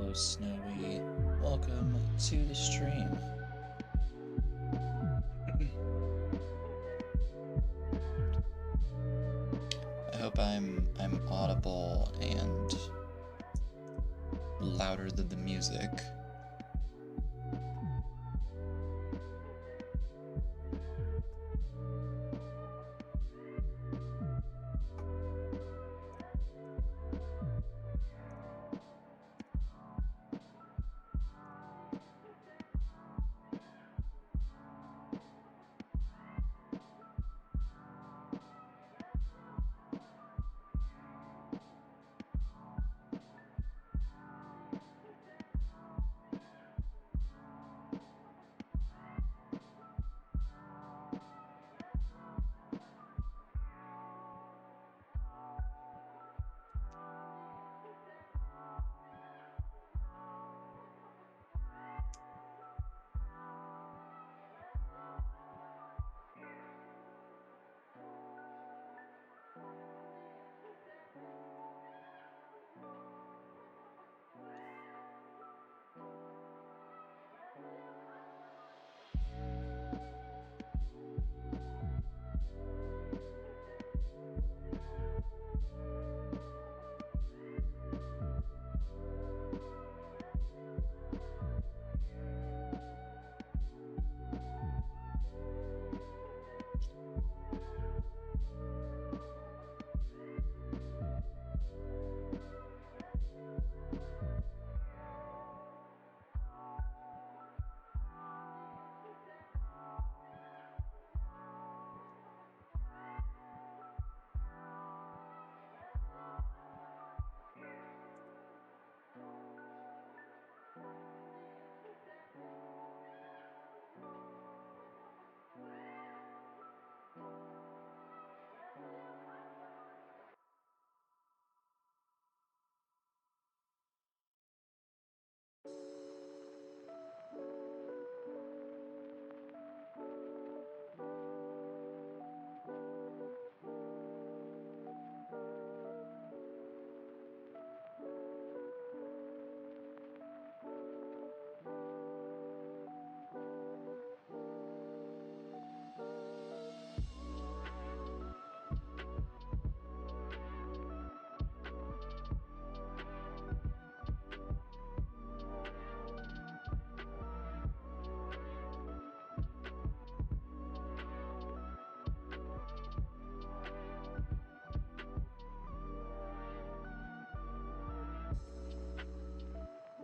Hello, Snowy. Welcome to the stream. I hope I'm audible and louder than the music.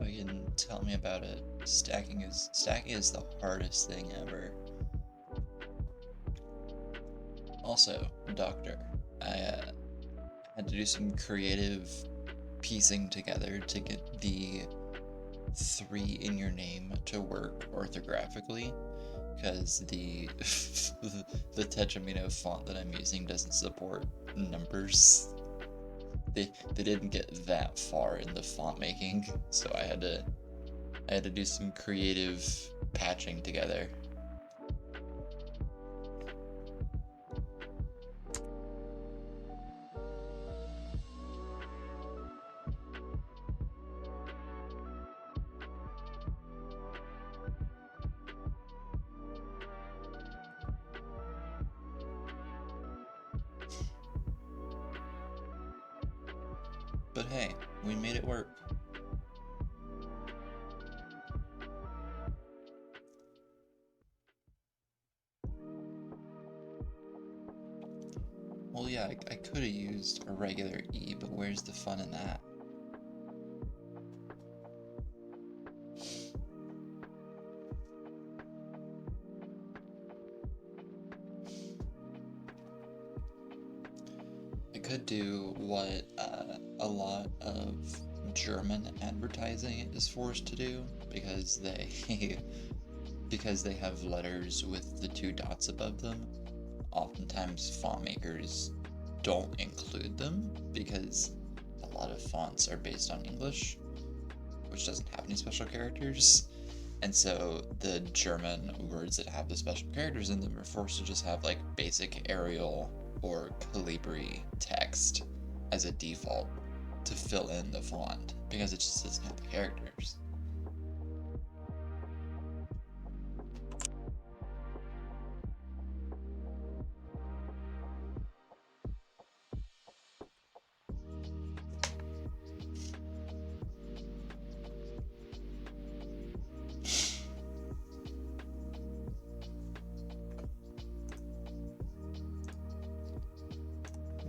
You can tell me about it. Stacking is the hardest thing ever. Also, Doctor, I had to do some creative piecing together to get the 3 in your name to work orthographically, because the the Tetramino font that I'm using doesn't support numbers. They didn't get that far in the font making, so I had to do some creative patching together. But hey, we made it work. Well, yeah, I could have used a regular E, but where's the fun in that? I could do what a lot of German advertising is forced to do, because they have letters with the 2 dots above them. Oftentimes font makers don't include them because a lot of fonts are based on English, which doesn't have any special characters. And so the German words that have the special characters in them are forced to just have like basic Arial or Calibri text as a default to fill in the font, because it just doesn't have the characters.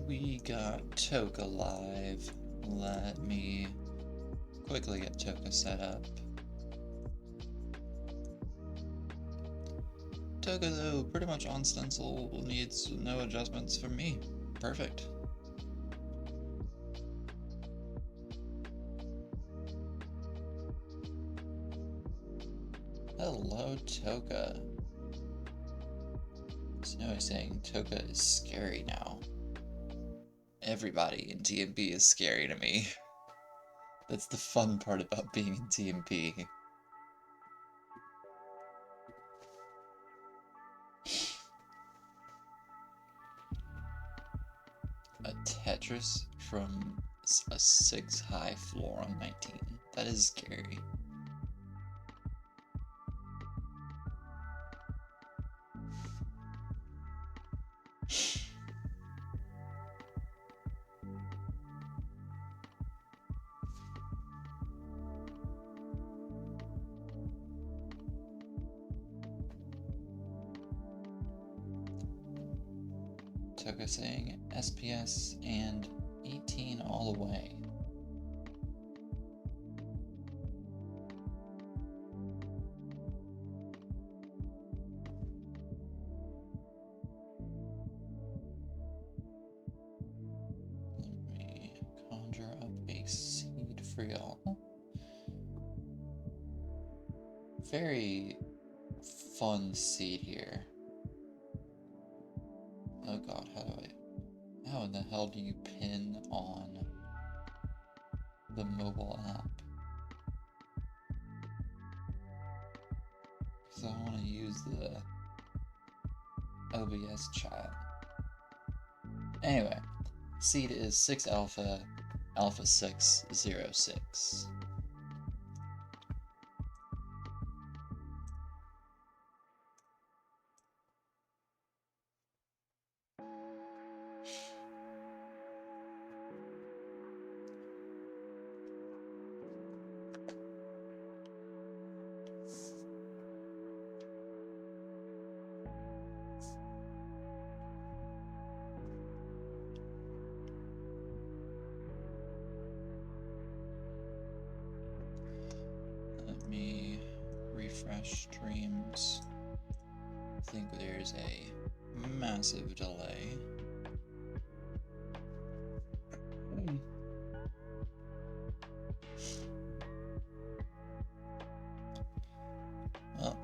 We got Toka live. Let me quickly get Toka set up. Toka, though, pretty much on stencil, needs no adjustments from me. Perfect. Hello, Toka. Snow is saying Toka is scary now. Everybody in TMP is scary to me. That's the fun part about being in TMP. A Tetris from a 6 high floor on 19. That is scary. Toka saying SPS and 18 all the way. Let me conjure up a seed for y'all. Very fun seed here. Oh god, how in the hell do you pin on the mobile app? Because I want to use the OBS chat. Anyway, seed is 6 alpha, alpha 606. Let me refresh streams. I think there's a massive delay. Well,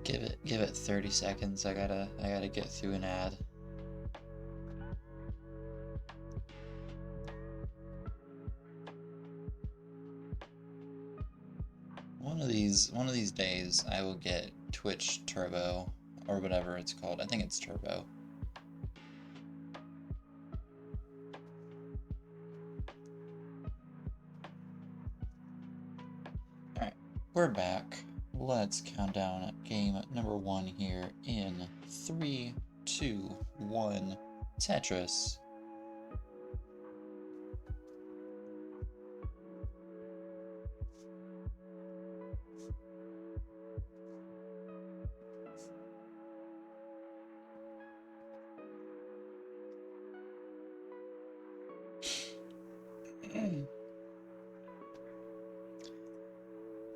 give it 30 seconds. I gotta get through an ad. One of these days I will get Twitch Turbo or whatever it's called. I think it's Turbo. Alright, we're back. Let's count down game number 1 here in 3, 2, 1, Tetris.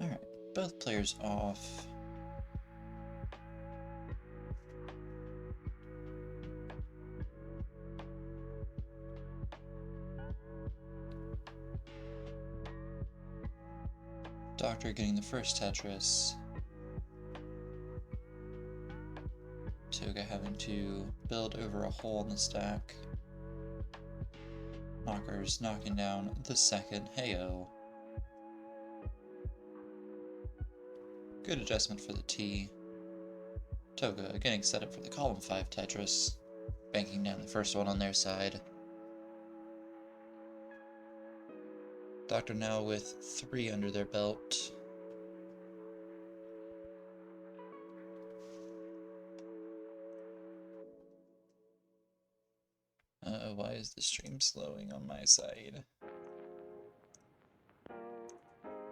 Alright, both players off. Doctor getting the first Tetris. Toka having to build over a hole in the stack. Knockers knocking down the second. Heyo. Good adjustment for the T. Toka getting set up for the column 5 Tetris. Banking down the first one on their side. Doctor now with 3 under their belt. Why is the stream slowing on my side?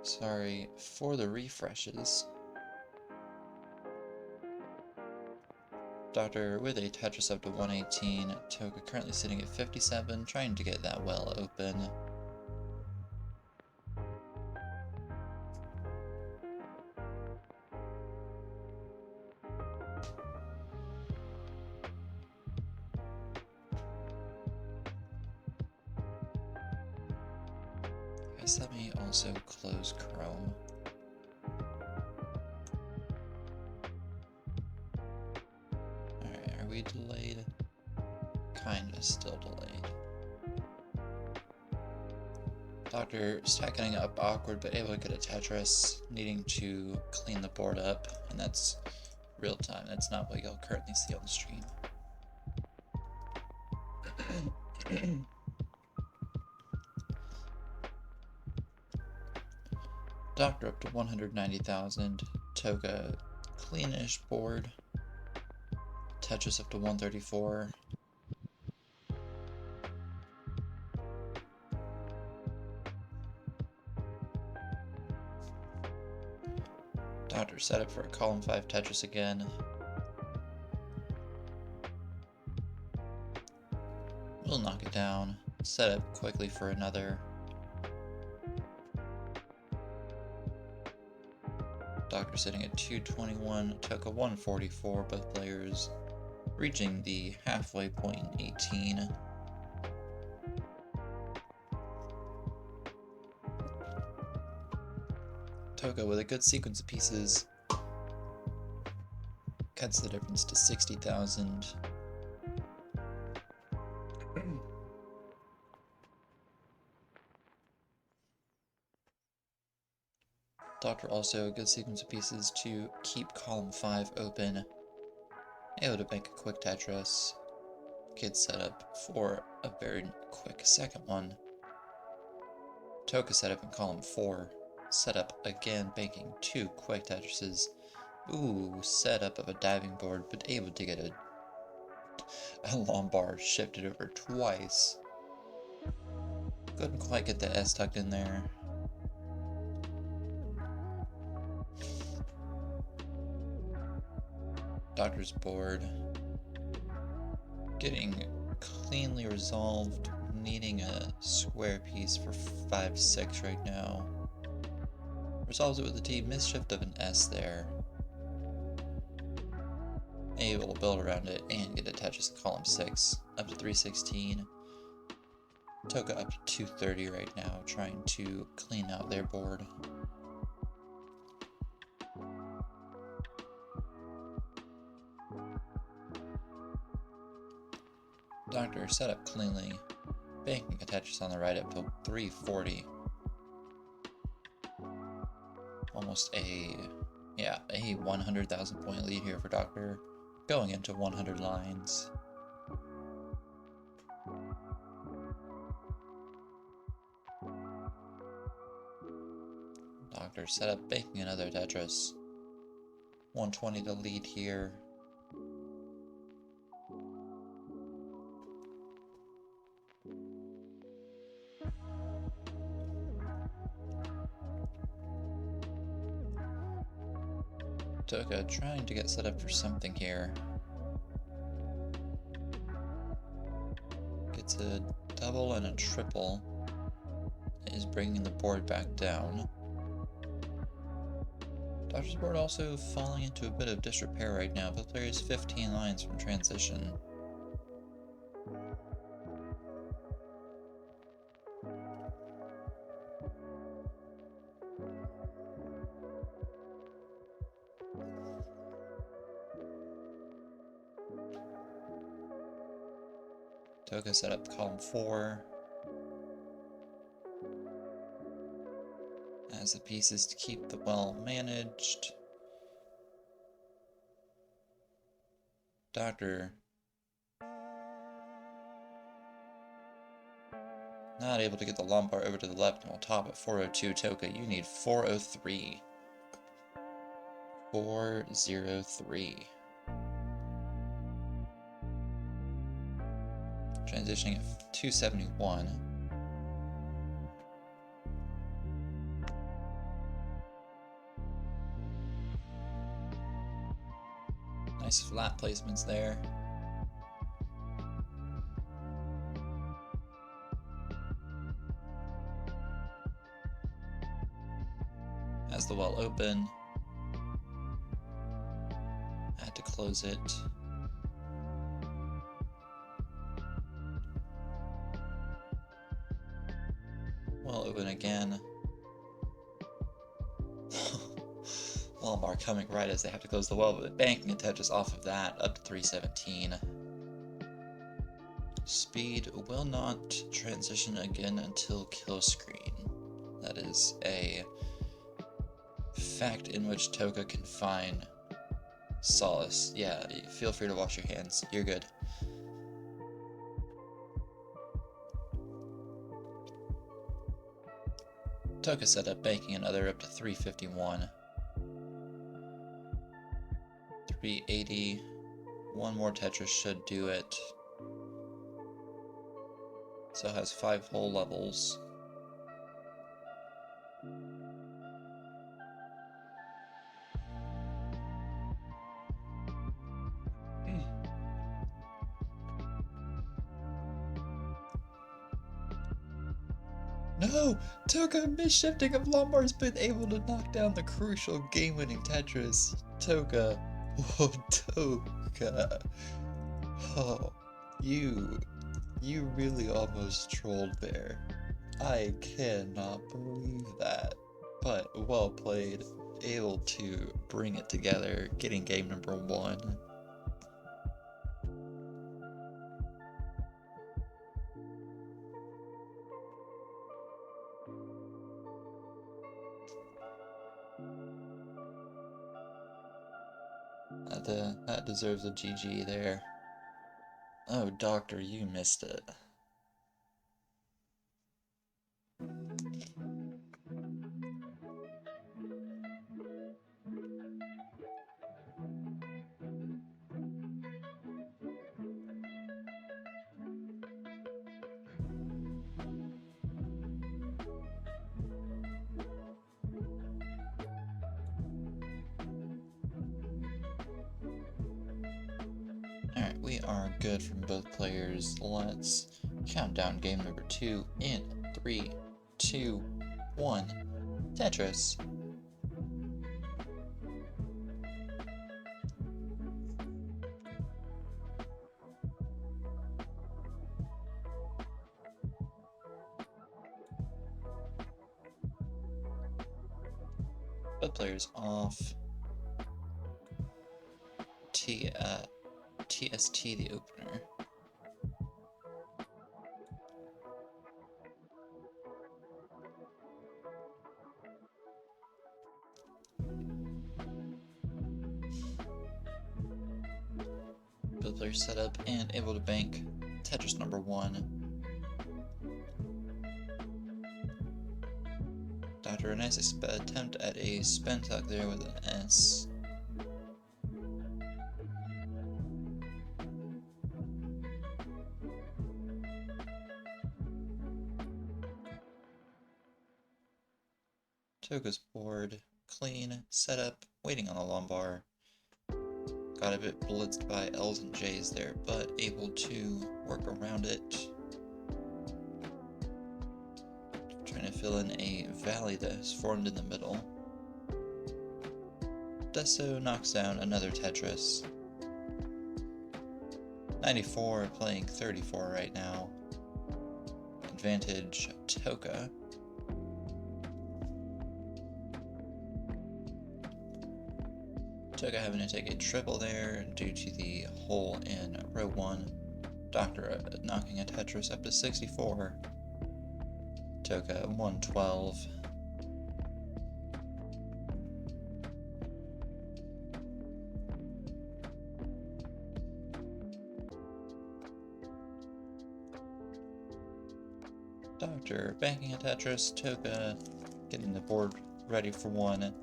Sorry for the refreshes. Doctor with a Tetris up to 118. Toka currently sitting at 57, trying to get that well open. I guess let me also close Chrome. Alright, are we delayed? Kinda still delayed. Doctor stacking up awkward, but able to get a Tetris, needing to clean the board up, and that's real time. That's not what you'll currently see on the stream. Doctor up to 190,000. Toka cleanish board. Tetris up to 134. Doctor set up for a column 5 Tetris again. We'll knock it down. Set up quickly for another. Doctor sitting at 221, took a 144, both players reaching the halfway point in 18. Toka with a good sequence of pieces cuts the difference to 60,000. Doctor also a good sequence of pieces to keep column 5 open. Able to make a quick Tetris. Kid set up for a very quick second one. Toka set up in column 4. Set up again, banking 2 quick Tetrises. Ooh, setup of a diving board, but able to get a long bar shifted over twice. Couldn't quite get the S tucked in there. Doctor's board getting cleanly resolved, needing a square piece for 5-6 right now. Resolves it with a T, misshift of an S there. Able to build around it and get a Tetris in column 6, up to 316. Toka up to 230 right now, trying to clean out their board. Doctor set up cleanly, banking a Tetris on the right up to 340. Almost a 100,000 point lead here for Doctor, going into 100 lines. Doctor set up banking another Tetris. 120 to lead here. Toka trying to get set up for something here. Gets a double and a triple. Is bringing the board back down. Doctor's board also falling into a bit of disrepair right now. Both players 15 lines from transition. Toka set up column 4. Has the pieces to keep the well managed. Doctor Not able to get the Lombard over to the left and we'll top at 402 Toka. You need 403. 403. Transitioning at 271. Nice flat placements there. Has the well open. Had to close it. Well open again. Lombard coming right as they have to close the well, but banking and touches off of that up to 317. Speed will not transition again until kill screen. That is a fact in which Toka can find solace. Yeah, feel free to wash your hands. You're good. Toka set up, banking another up to 351. 380. One more Tetris should do it. So it has 5 whole levels. No! Toka, misshifting of Lombard's been able to knock down the crucial game-winning Tetris. Toka. Oh, Toka. Oh, you really almost trolled there. I cannot believe that. But well played. Able to bring it together, getting game number 1. That deserves a GG there. Oh, Doctor, you missed it. Alright, we are good from both players. Let's count down game number 2 in 3, 2, 1. Tetris. Both players off. TST the opener. Both players set up and able to bank Tetris number 1. Dr. a nice attempt at a spin tuck there with an S. Toka's board, clean, setup, waiting on the Lombard. Got a bit blitzed by L's and J's there, but able to work around it. Trying to fill in a valley that has formed in the middle. Deso knocks down another Tetris. 94 playing 34 right now. Advantage Toka. Toka having to take a triple there due to the hole in row 1. Doctor knocking a Tetris up to 64. Toka 112. Doctor banking a Tetris, Toka getting the board ready for one,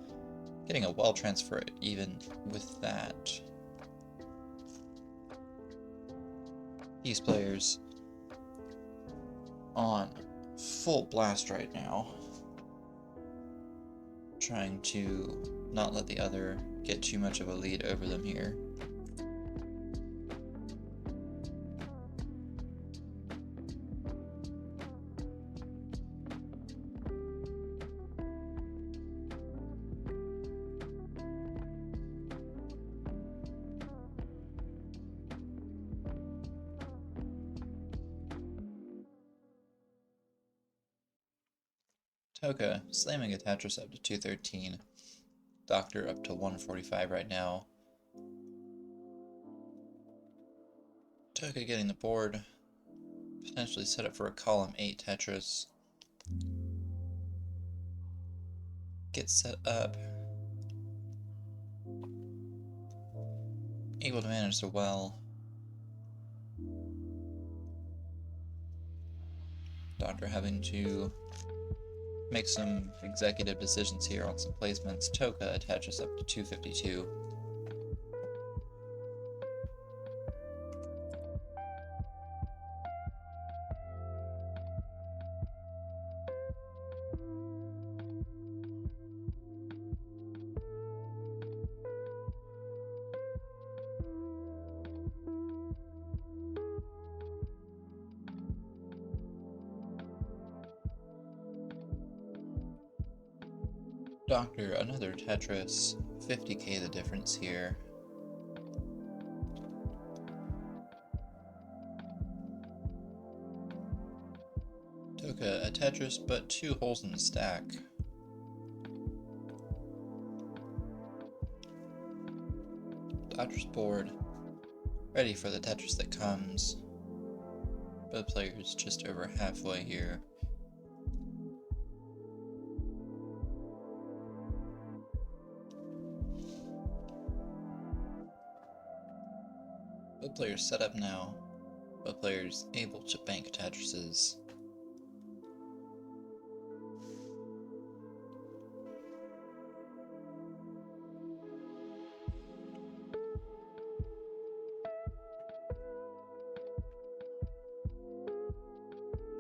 getting a well transfer even with that. These players on full blast right now, trying to not let the other get too much of a lead over them here. Toka slamming a Tetris up to 213. Doctor up to 145 right now. Toka getting the board. Potentially set up for a column 8 Tetris. Gets set up. Able to manage the well. Doctor having to make some executive decisions here on some placements. Toka attaches up to 252. Doctor, another Tetris, 50k the difference here. Toka a Tetris, but 2 holes in the stack. Doctor's board, ready for the Tetris that comes. Both players just over halfway here. Both players set up now. Both players able to bank Tetrises.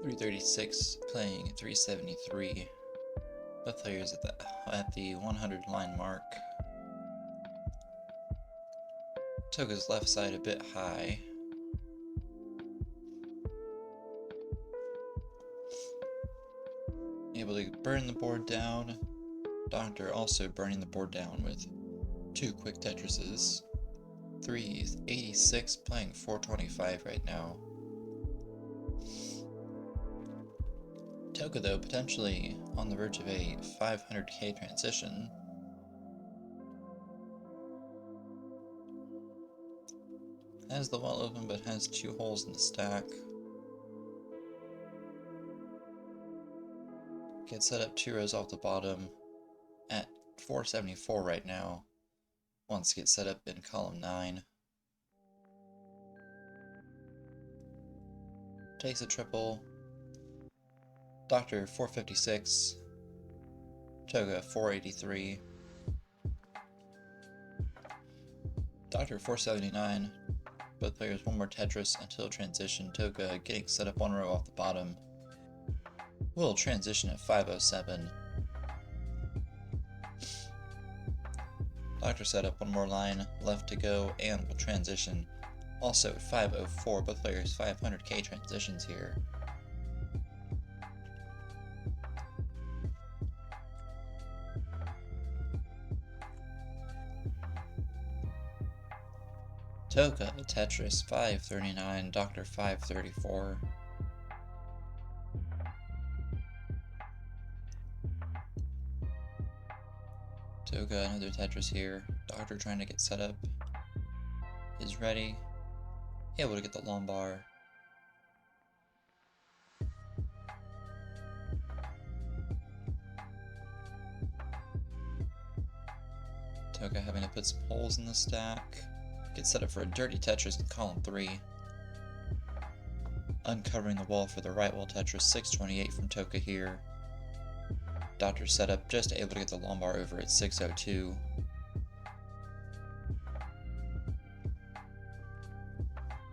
.336 playing 373. Both players at the 100 line mark. Toka's left side a bit high. Able to burn the board down. Doctor also burning the board down with 2 quick Tetrises. 386 playing 425 right now. Toka though potentially on the verge of a 500k transition. Has the well open, but has 2 holes in the stack. Gets set up 2 rows off the bottom at 474 right now. Wants to get set up in column 9. Takes a triple. Doctor 456. Toka 483. Doctor 479. Both players 1 more Tetris until transition. Toka getting set up 1 row off the bottom. Will transition at 507. Doctor set up 1 more line left to go and will transition also at 504. Both players 500k transitions here. Toka Tetris 539, Doctor 534. Toka another Tetris here. Doctor trying to get set up. Is ready. Able to get the lumbar. Toka having to put some holes in the stack. Get set up for a dirty Tetris in column 3. uncovering the wall for the right wall Tetris, 628 from Toka here. Doctor setup, just able to get the lumbar over at 602.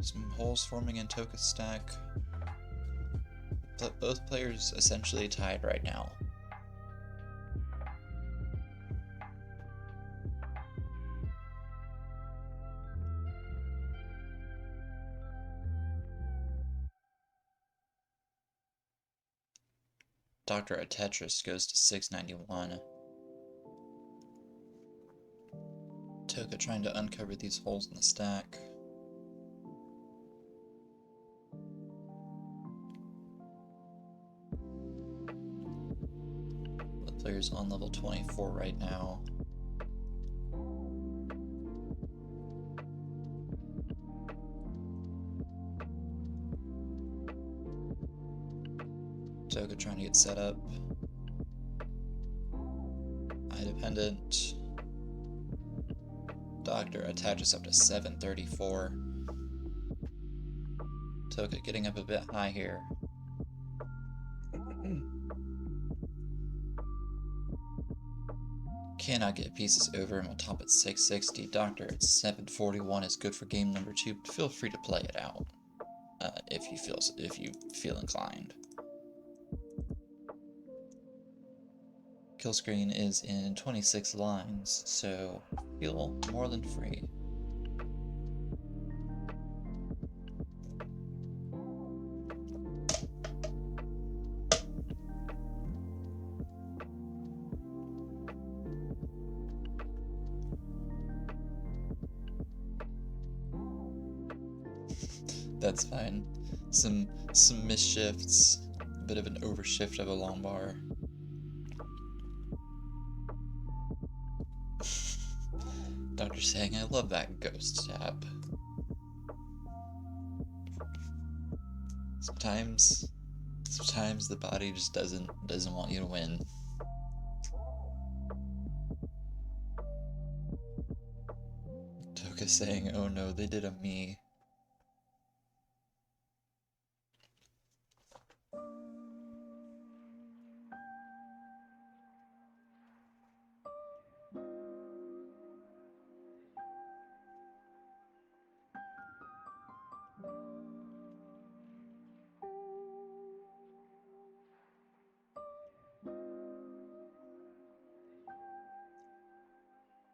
Some holes forming in Toka's stack. Both players essentially tied right now. Doctor at Tetris goes to 691. Toka trying to uncover these holes in the stack. The player's on level 24 right now. Toka trying to get set up. Eye dependent. Doctor attaches up to 734. Toka getting up a bit high here. Cannot get pieces over and will top at 660. Doctor at 741 is good for game number 2. Feel free to play it out if you feel inclined. Kill screen is in 26 lines, so feel more than free. That's fine. Some misshifts, a bit of an overshift of a long bar. Doctor saying, I love that ghost tap. Sometimes the body just doesn't want you to win. Toka saying, oh no, they did a me.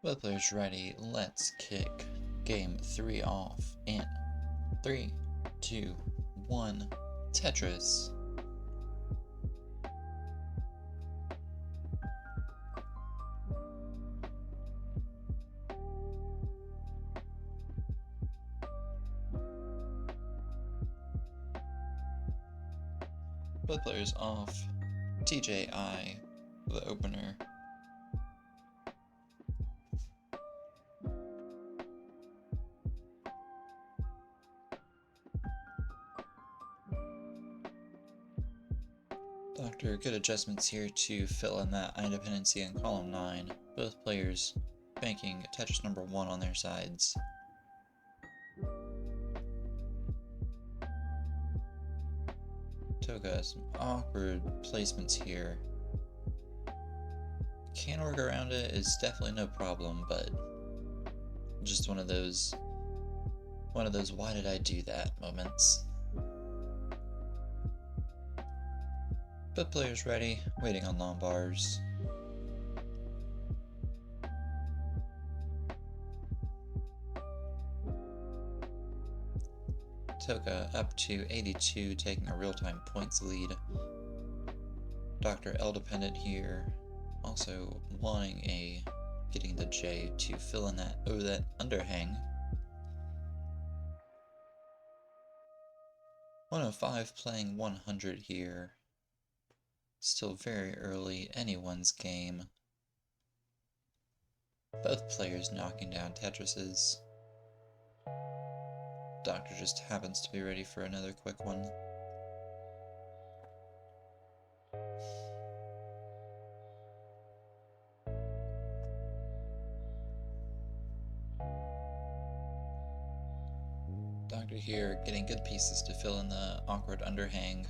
Both players ready, let's kick game 3 off in 3, 2, 1, Tetris. Both players off, TJI, the opener. Doctor, good adjustments here to fill in that eye dependency in column 9. Both players banking Tetris number 1 on their sides. Toka, some awkward placements here. Can work around it, is definitely no problem, but just one of those why did I do that moments. Both players ready, waiting on long bars. Toka up to 82, taking a real-time points lead. Dr. L dependent here, also getting the J to fill in that underhang. 105 playing 100 here. Still very early, anyone's game. Both players knocking down Tetrises. Doctor just happens to be ready for another quick one. Doctor Doctor here, getting good pieces to fill in the awkward underhang.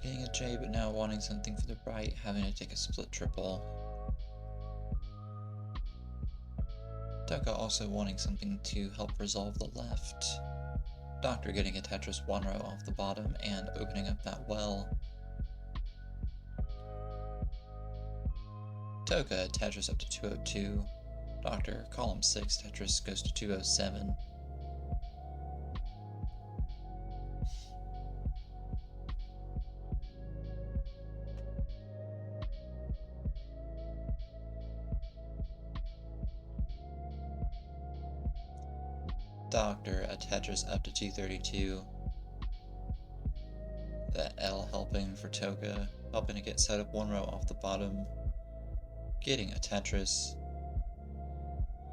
Getting a J, but now wanting something for the right, having to take a split triple. Toka also wanting something to help resolve the left. Doctor getting a Tetris 1 row off the bottom and opening up that well. Toka Tetris up to 202. Doctor column 6 Tetris goes to 207. Doctor a Tetris up to 232. That L helping for Toka, helping to get set up 1 row off the bottom. Getting a Tetris.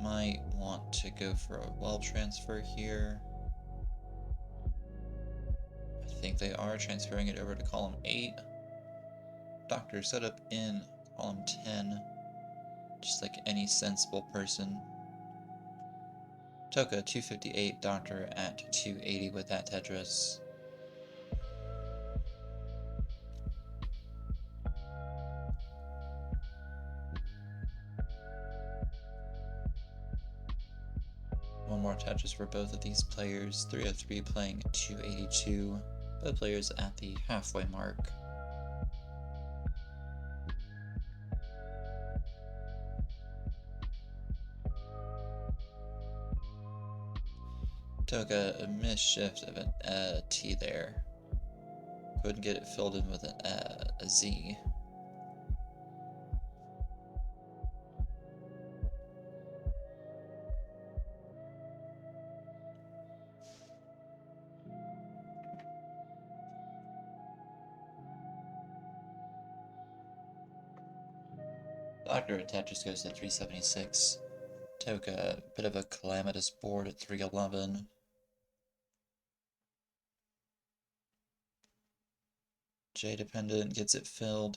Might want to go for a well transfer here. I think they are transferring it over to column 8. Doctor set up in column 10, just like any sensible person. Toka 258, Doctor at 280 with that Tetris. One more Tetris for both of these players. 303 playing 282. Both players at the halfway mark. Toka a misshift of a T there. Couldn't get it filled in with a Z. Doctor Tetris goes to 376. Toka, a bit of a calamitous board at 311. J dependent gets it filled.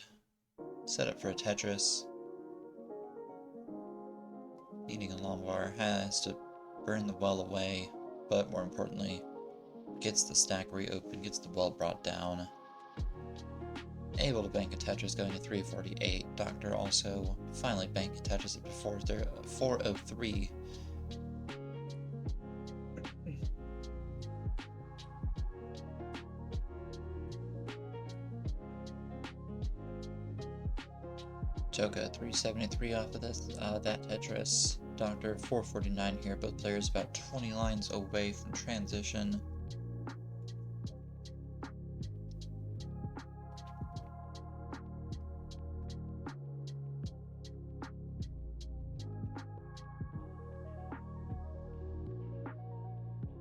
Set up for a Tetris. Needing a Lombard, has to burn the well away, but more importantly, gets the stack reopened, gets the well brought down. Able to bank a Tetris going to 348. Doctor also finally bank a Tetris up to 403. Toka 373 off of this that Tetris. Doctor 449 here. Both players about 20 lines away from transition.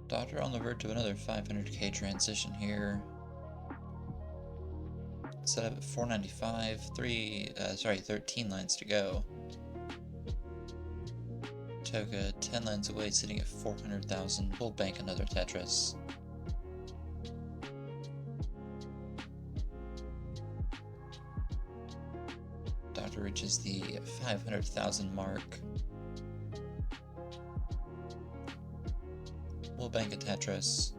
Doctor on the verge of another 500k transition here. Set up at 495, 13 lines to go. Toka 10 lines away, sitting at 400,000. We'll bank another Tetris. Doctor reaches the 500,000 mark. We'll bank a Tetris.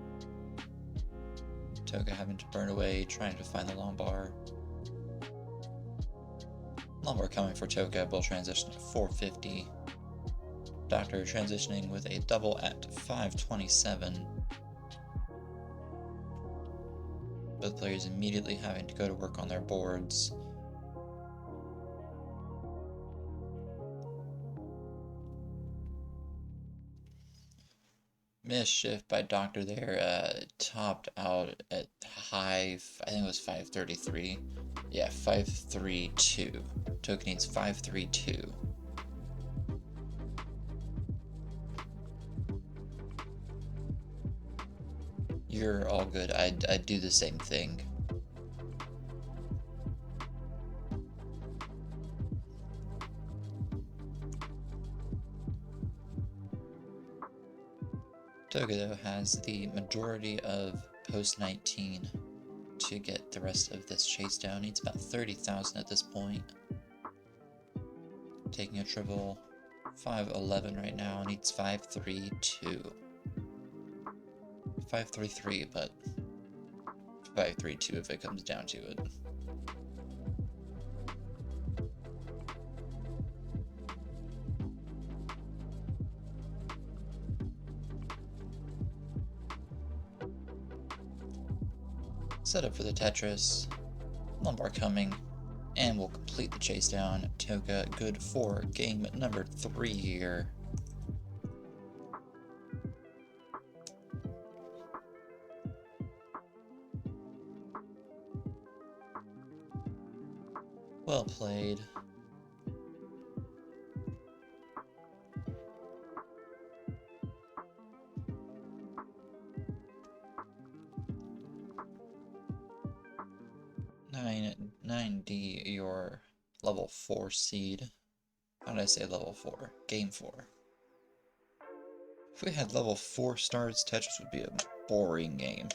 Toka having to burn away, trying to find the Lombard. Lombard coming for Toka, will transition at 450. Doctor transitioning with a double at 527. Both players immediately having to go to work on their boards. Misshift by Doctor there, topped out at high, I think it was 533. Yeah, 532. Toka needs 532. You're all good. I'd do the same thing. Toka though has the majority of post 19 to to get the rest of this chase down. Needs about 30,000 at this point. Taking a triple 511 right now. Needs 532. 533, but 532 if it comes down to it. Set up for the Tetris. Lumbar coming. And we'll complete the chase down. Toka, good for game number 3 here. Well played. Nine D, your level 4 seed. How did I say level 4? Game 4. If we had level 4 stars, Tetris would be a boring game.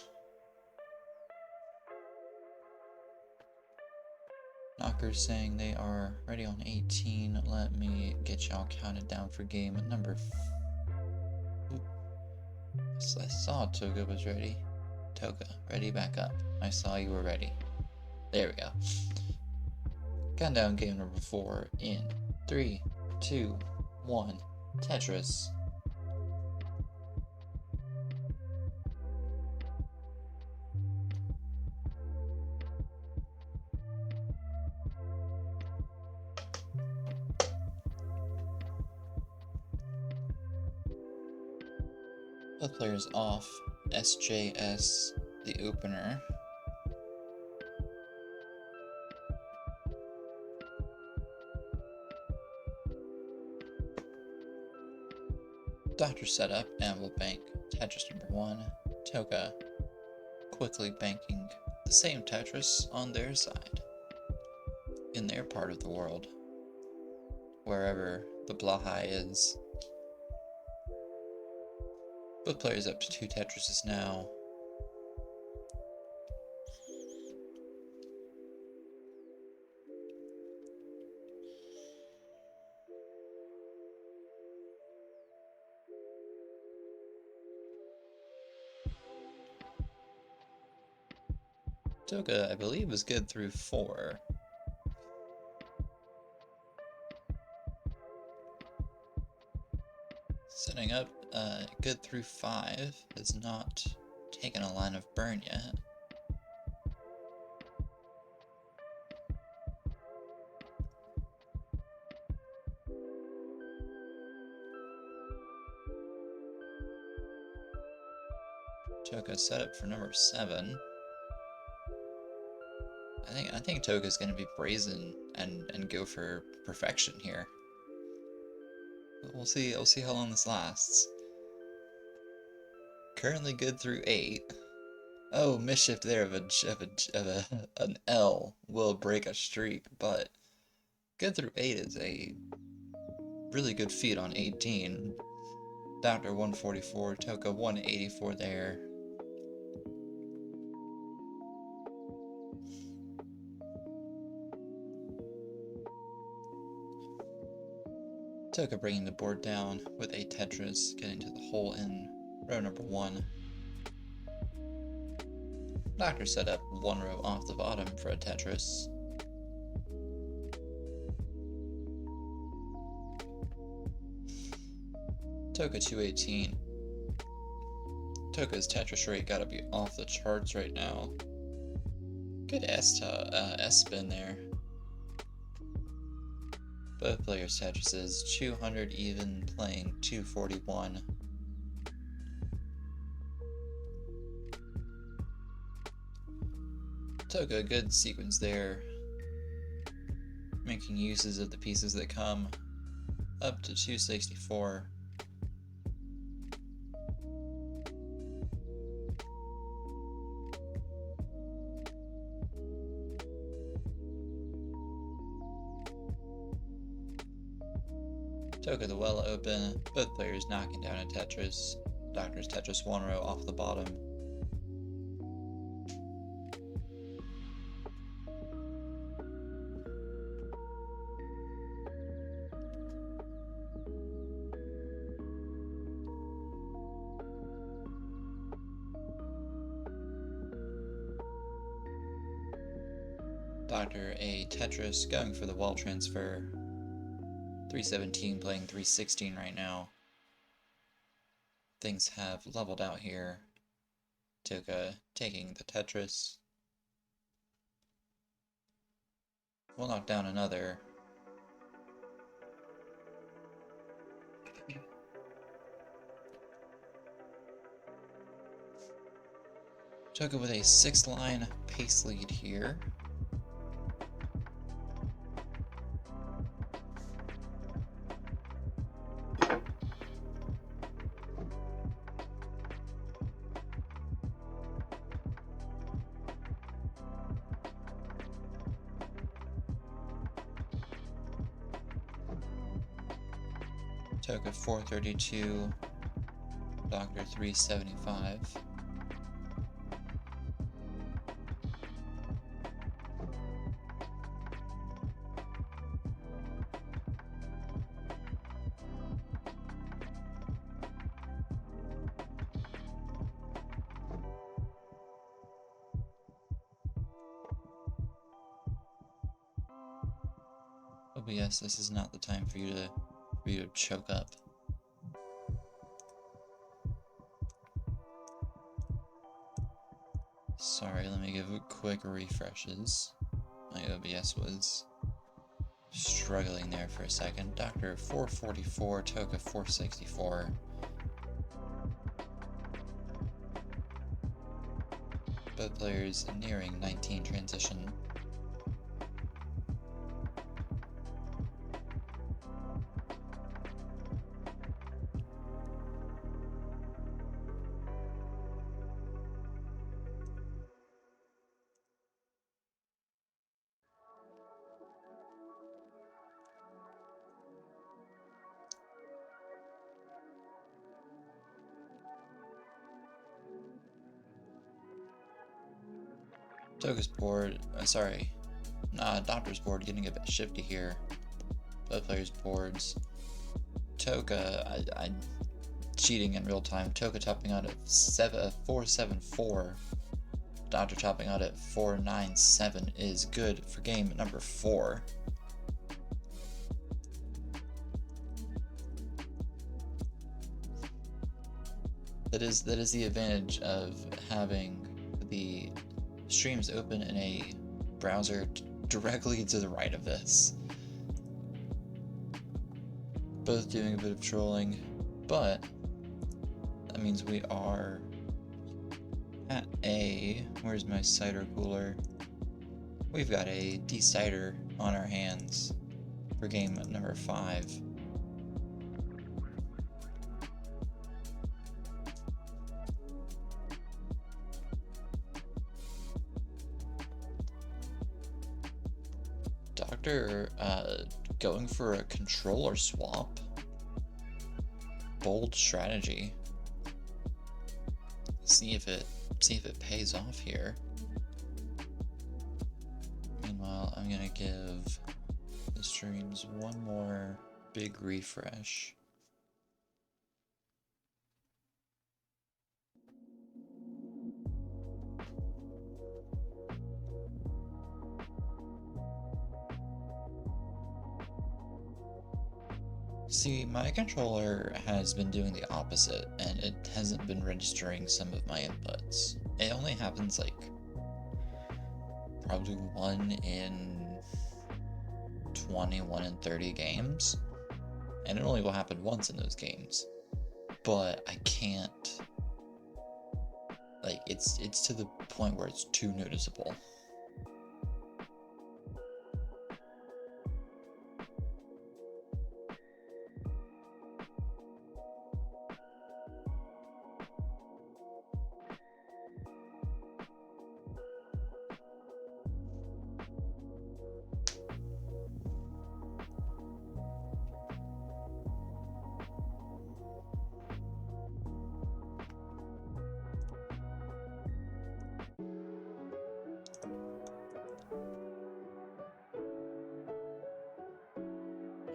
Knockers saying they are ready on 18. Let me get y'all counted down for game number. I saw Toka was ready. Toka, ready, back up. I saw you were ready. There we go. Countdown game number 4 in 3, 2, 1. Tetris. Both players off. SJS, the opener. Doctor setup and will bank Tetris number 1. Toka quickly banking the same Tetris on their side. In their part of the world. Wherever the Blahai is. Both players up to 2 Tetrises now. Toka, I believe, was good through 4. Setting up good through 5. Has not taken a line of burn yet. Toka set up for number 7. I think Toka's gonna be brazen and go for perfection here. But we'll see how long this lasts. Currently good through 8. Oh, misshift there of an L will break a streak, but good through 8 is a really good feat on 18. Doctor 144, Toka 184 there. Toka bringing the board down with a Tetris, getting to the hole in row number 1. Doctor set up 1 row off the bottom for a Tetris. Toka 218. Toka's Tetris rate gotta be off the charts right now. Good S-spin there. Both players' Tetrises, 200 even, playing 241. Toka, good sequence there. Making uses of the pieces that come. Up to 264. Toka the well open, both players knocking down a Tetris. Doctor's Tetris 1 row off the bottom. Doctor a Tetris, going for the wall transfer. 317 playing 316 right now. Things have leveled out here. Toka taking the Tetris. We'll knock down another. Toka with a 6-line pace lead here. Toka 432, Doctor 375. OBS, this is not the time for you to choke up. Sorry, let me give quick refreshes. My OBS was struggling there for a second. Doctor 444, Toka 464. Both players nearing 19 transition. Toka's board, Doctor's board getting a bit shifty here. Both players' boards. Toka, I cheating in real time. Toka topping out at 474. Doctor topping out at 497 is good for game number 4. That is the advantage of having the streams open in a browser directly to the right of this. Both doing a bit of trolling, but that means we are at where's my cider cooler? We've got a decider on our hands for game number 5. Doctor going for a controller swap. Bold strategy. See if it pays off here. Meanwhile, I'm gonna give the streams one more big refresh. See, my controller has been doing the opposite, and it hasn't been registering some of my inputs. It only happens like probably 1 in 20, 1 in 30 games, and it only will happen once in those games. But I can't, like, it's to the point where it's too noticeable.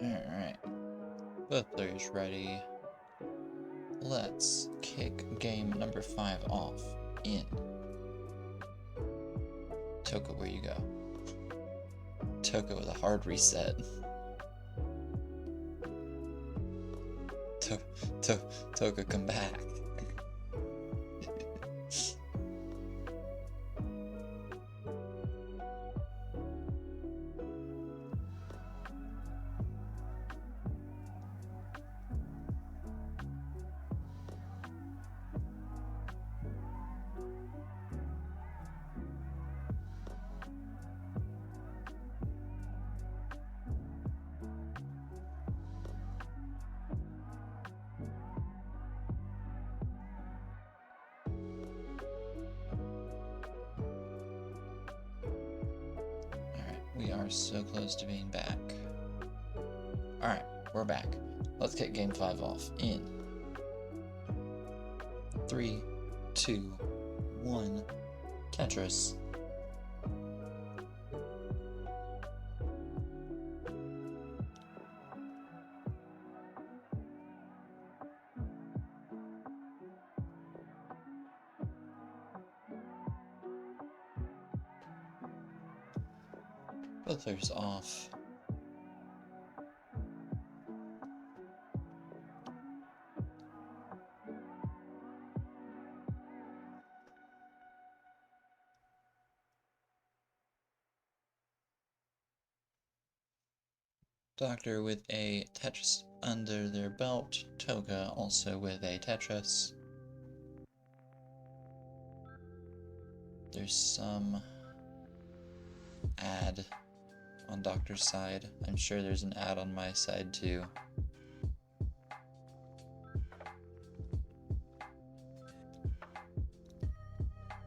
Alright, both players ready. Let's kick game number 5 off in. Toka, where you go? Toka with a hard reset. Toka, come back. We are so close to being back. Alright, we're back. Let's kick game 5 off in 3, 2, 1, Tetris. Both players off. Doctor with a Tetris under their belt. Toka also with a Tetris. There's some ad on Doctor's side. I'm sure there's an ad on my side too.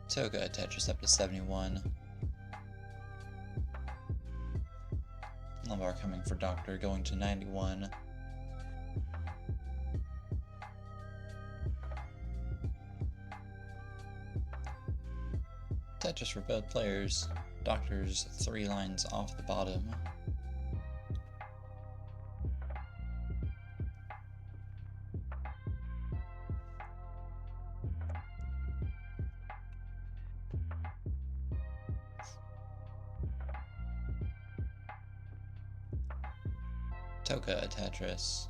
Toka Tetris up to 71. Lumbar coming for Doctor, going to 91. Tetris for both players. Doctor's 3 lines off the bottom. Toka Tetris.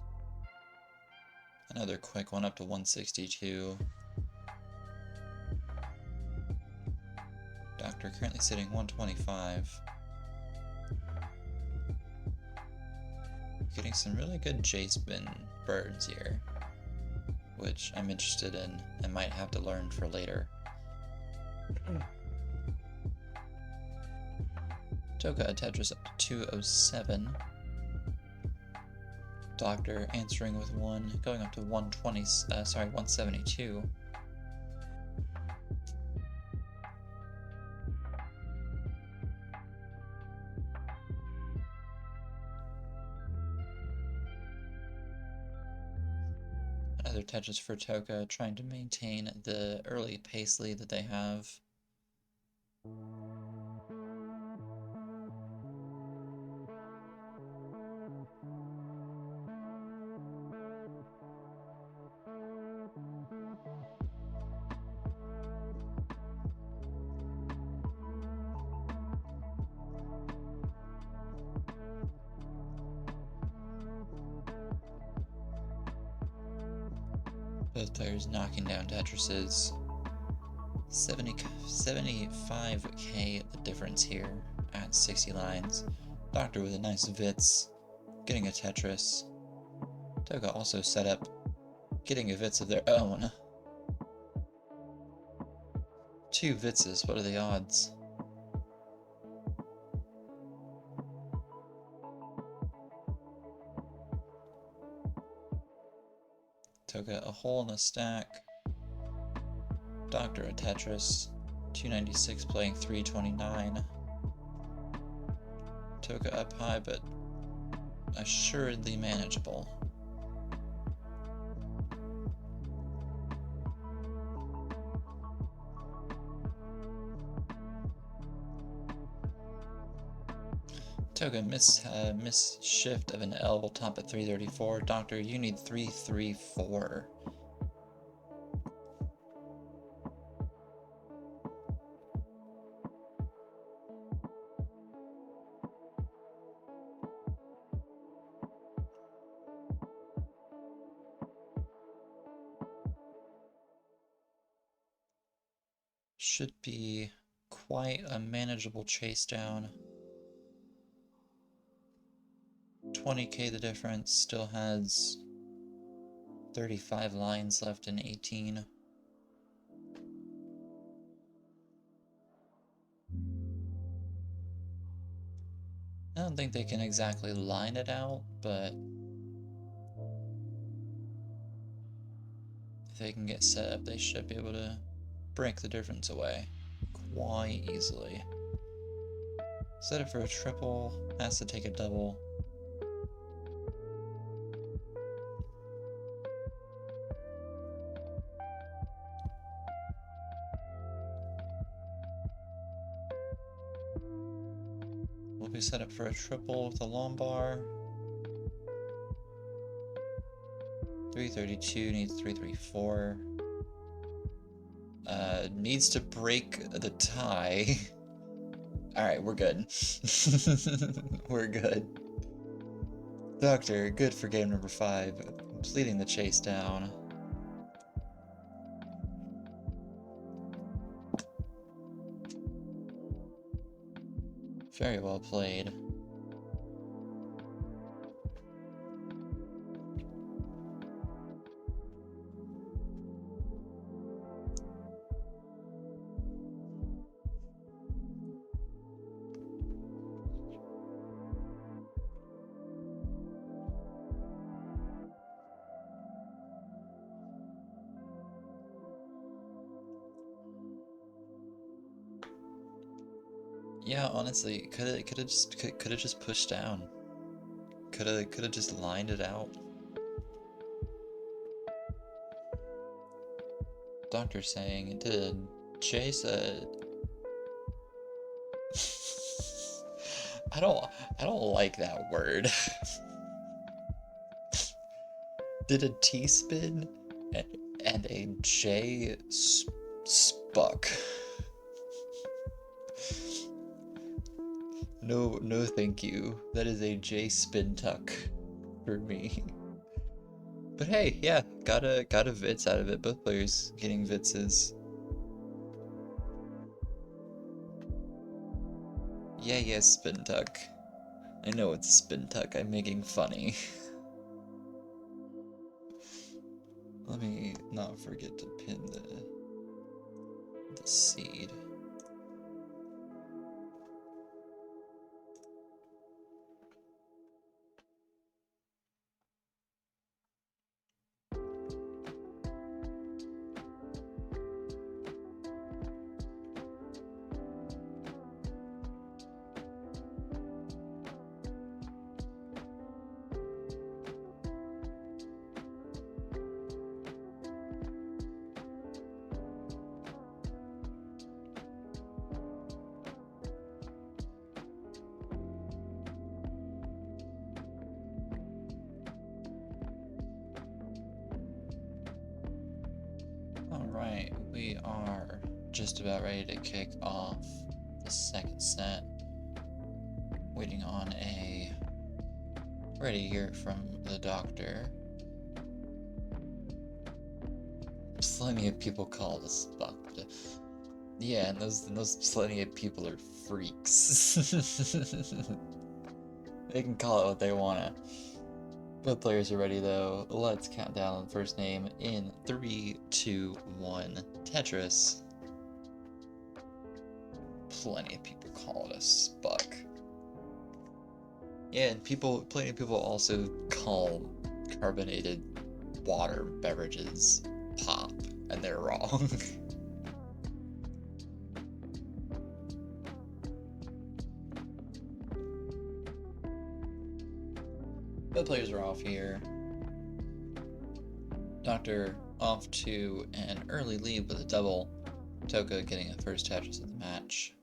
Another quick one up to 162. Doctor currently sitting 125. Getting some really good J-spin birds here, which I'm interested in and might have to learn for later. Toka Tetris up to 207. Doctor answering with 1, going up to 172. Another Tetris for Toka, trying to maintain the early pace lead that they have. Both players knocking down Tetrises. 75k the difference here at 60 lines. Doctor with a nice Vitz, getting a Tetris. Toka also set up, getting a Vitz of their own. 2 Vitzes, what are the odds? Toka a hole in a stack. Doctor a Tetris. 296 playing 329. Toka up high, but assuredly manageable. Toka miss shift of an L will top at 334. Doctor, you need 334. Should be quite a manageable chase down. 20k the difference, still has 35 lines left in 18. I don't think they can exactly line it out, but if they can get set up, they should be able to break the difference away quite easily. Set it for a triple, has to take a double. Will be set up for a triple with a long bar. 332 needs 334. Needs to break the tie. Alright, we're good. We're good. Doctor, good for game number 5. Completing the chase down. Very well played. Yeah, honestly, could have just pushed down. Could have just lined it out. Doctor saying it did. Jay said I don't like that word. Did a T spin and a J spuck. No thank you. That is a J spin tuck for me. But hey, yeah, got a Vitz out of it. Both players getting Vitzes. Yeah, spin tuck. I know it's a spin tuck. I'm making funny. Let me not forget to pin the seed. Alright, we are just about ready to kick off the second set. Waiting on a ready to hear from the doctor. Plenty of people call it a spuck. Yeah, and those plenty of people are freaks. They can call it what they wanna. Both players are ready though. Let's count down the first name in 3, 2, 1. Tetris. Plenty of people call it a spuck. Yeah, and plenty of people also call carbonated water beverages pop, and they're wrong. Both players are off here. Doctor off to an early lead with a double. Toka getting the first Tetris of the match.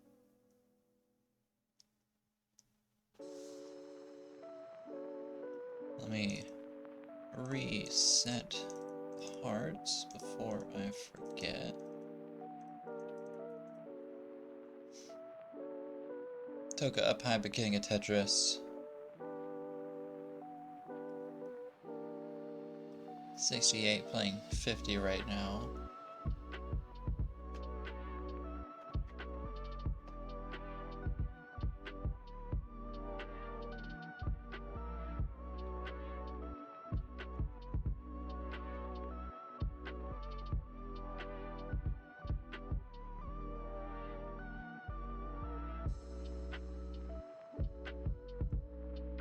Let me reset parts before I forget. Toka up high but getting a Tetris. 68 playing 50 right now.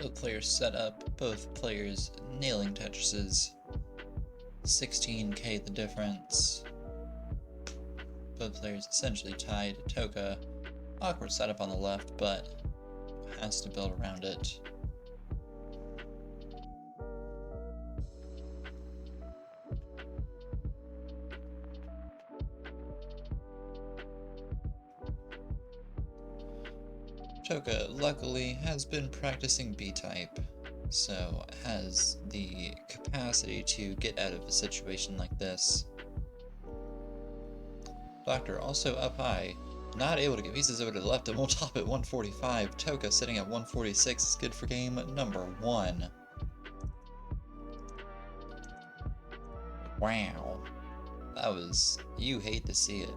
Both players set up, both players nailing Tetrises. 16k the difference. Both players essentially tied. Toka, awkward setup on the left, but has to build around it. Toka, luckily, has been practicing B-type, so has the capacity to get out of a situation like this. Doctor also up high, not able to get pieces over to the left and will top at 145. Toka sitting at 146 is good for game number 1. Wow. That was... you hate to see it.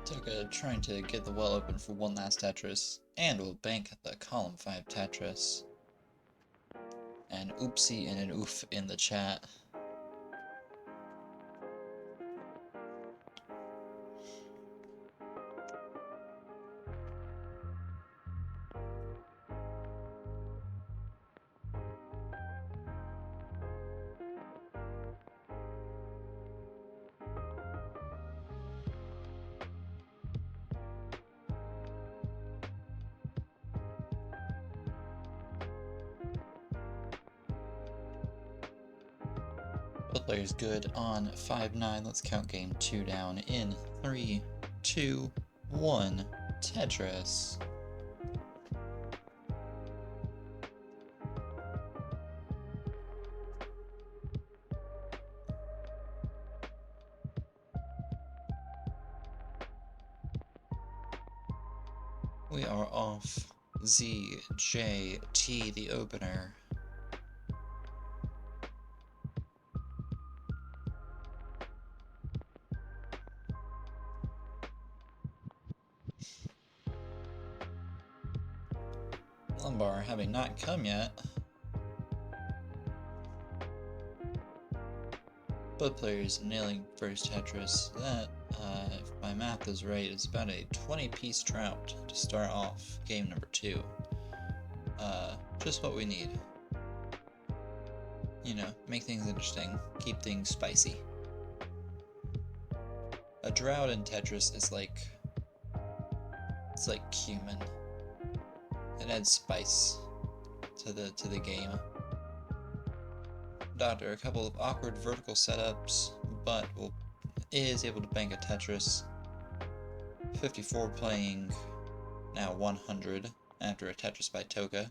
Toka trying to get the well open for one last Tetris, and will bank the column 5 Tetris. An oopsie and an oof in the chat. Both players good on 5-9. Let's count game 2 down in 3, 2, 1. Tetris. We are off. Z, J, T, the opener. Lumbar having not come yet. Both players nailing first Tetris. That, if my math is right, is about a 20-piece trout to start off game number 2. Just what we need. You know, make things interesting, keep things spicy. A drought in Tetris is like... it's like cumin. It adds spice to the game. Doctor, a couple of awkward vertical setups, but is able to bank a Tetris. 54 playing now 100 after a Tetris by Toka.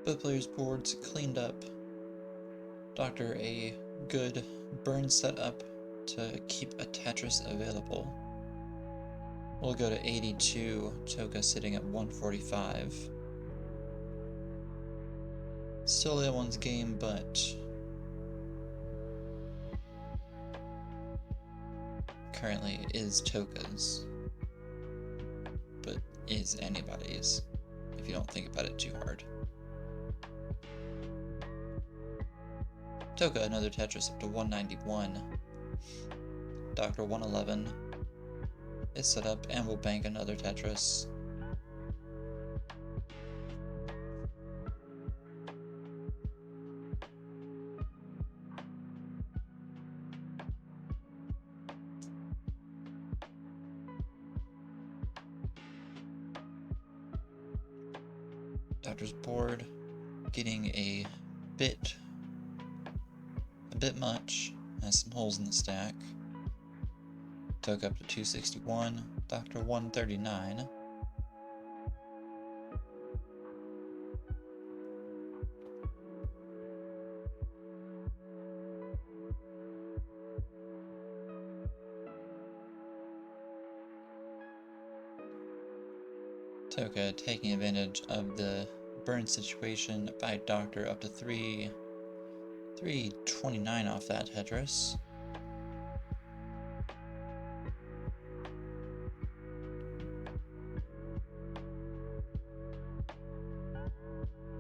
Both players' boards cleaned up. Doctor, a good burn setup to keep a Tetris available. We'll go to 82, Toka sitting at 145. Still that one's game, but currently is Toka's, but is anybody's, if you don't think about it too hard. Toka, another Tetris up to 191. Doctor 111 is set up and will bank another Tetris. Doctor's board getting a bit much, has some holes in the stack. Took up to 261, Doctor 139. Toka taking advantage of the burn situation by Doctor up to 329 off that Tetris.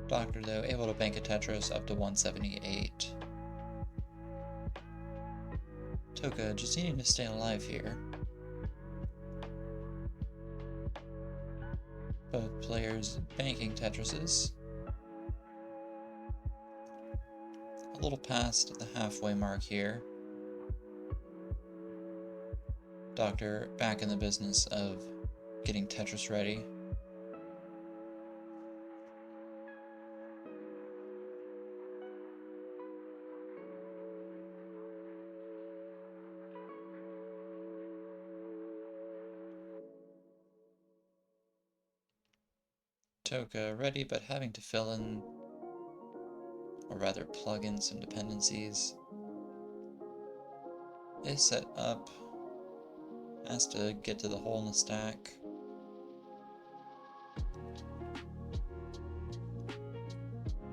Doctor, though, able to bank a Tetris Tetris up to 178. Toka just needing to stay alive here. Both players banking Tetrises. A little past the halfway mark here. Doctor back in the business of getting Tetris ready. Toka ready, but having to fill in, or rather plug in some dependencies. Is set up, has to get to the hole in the stack.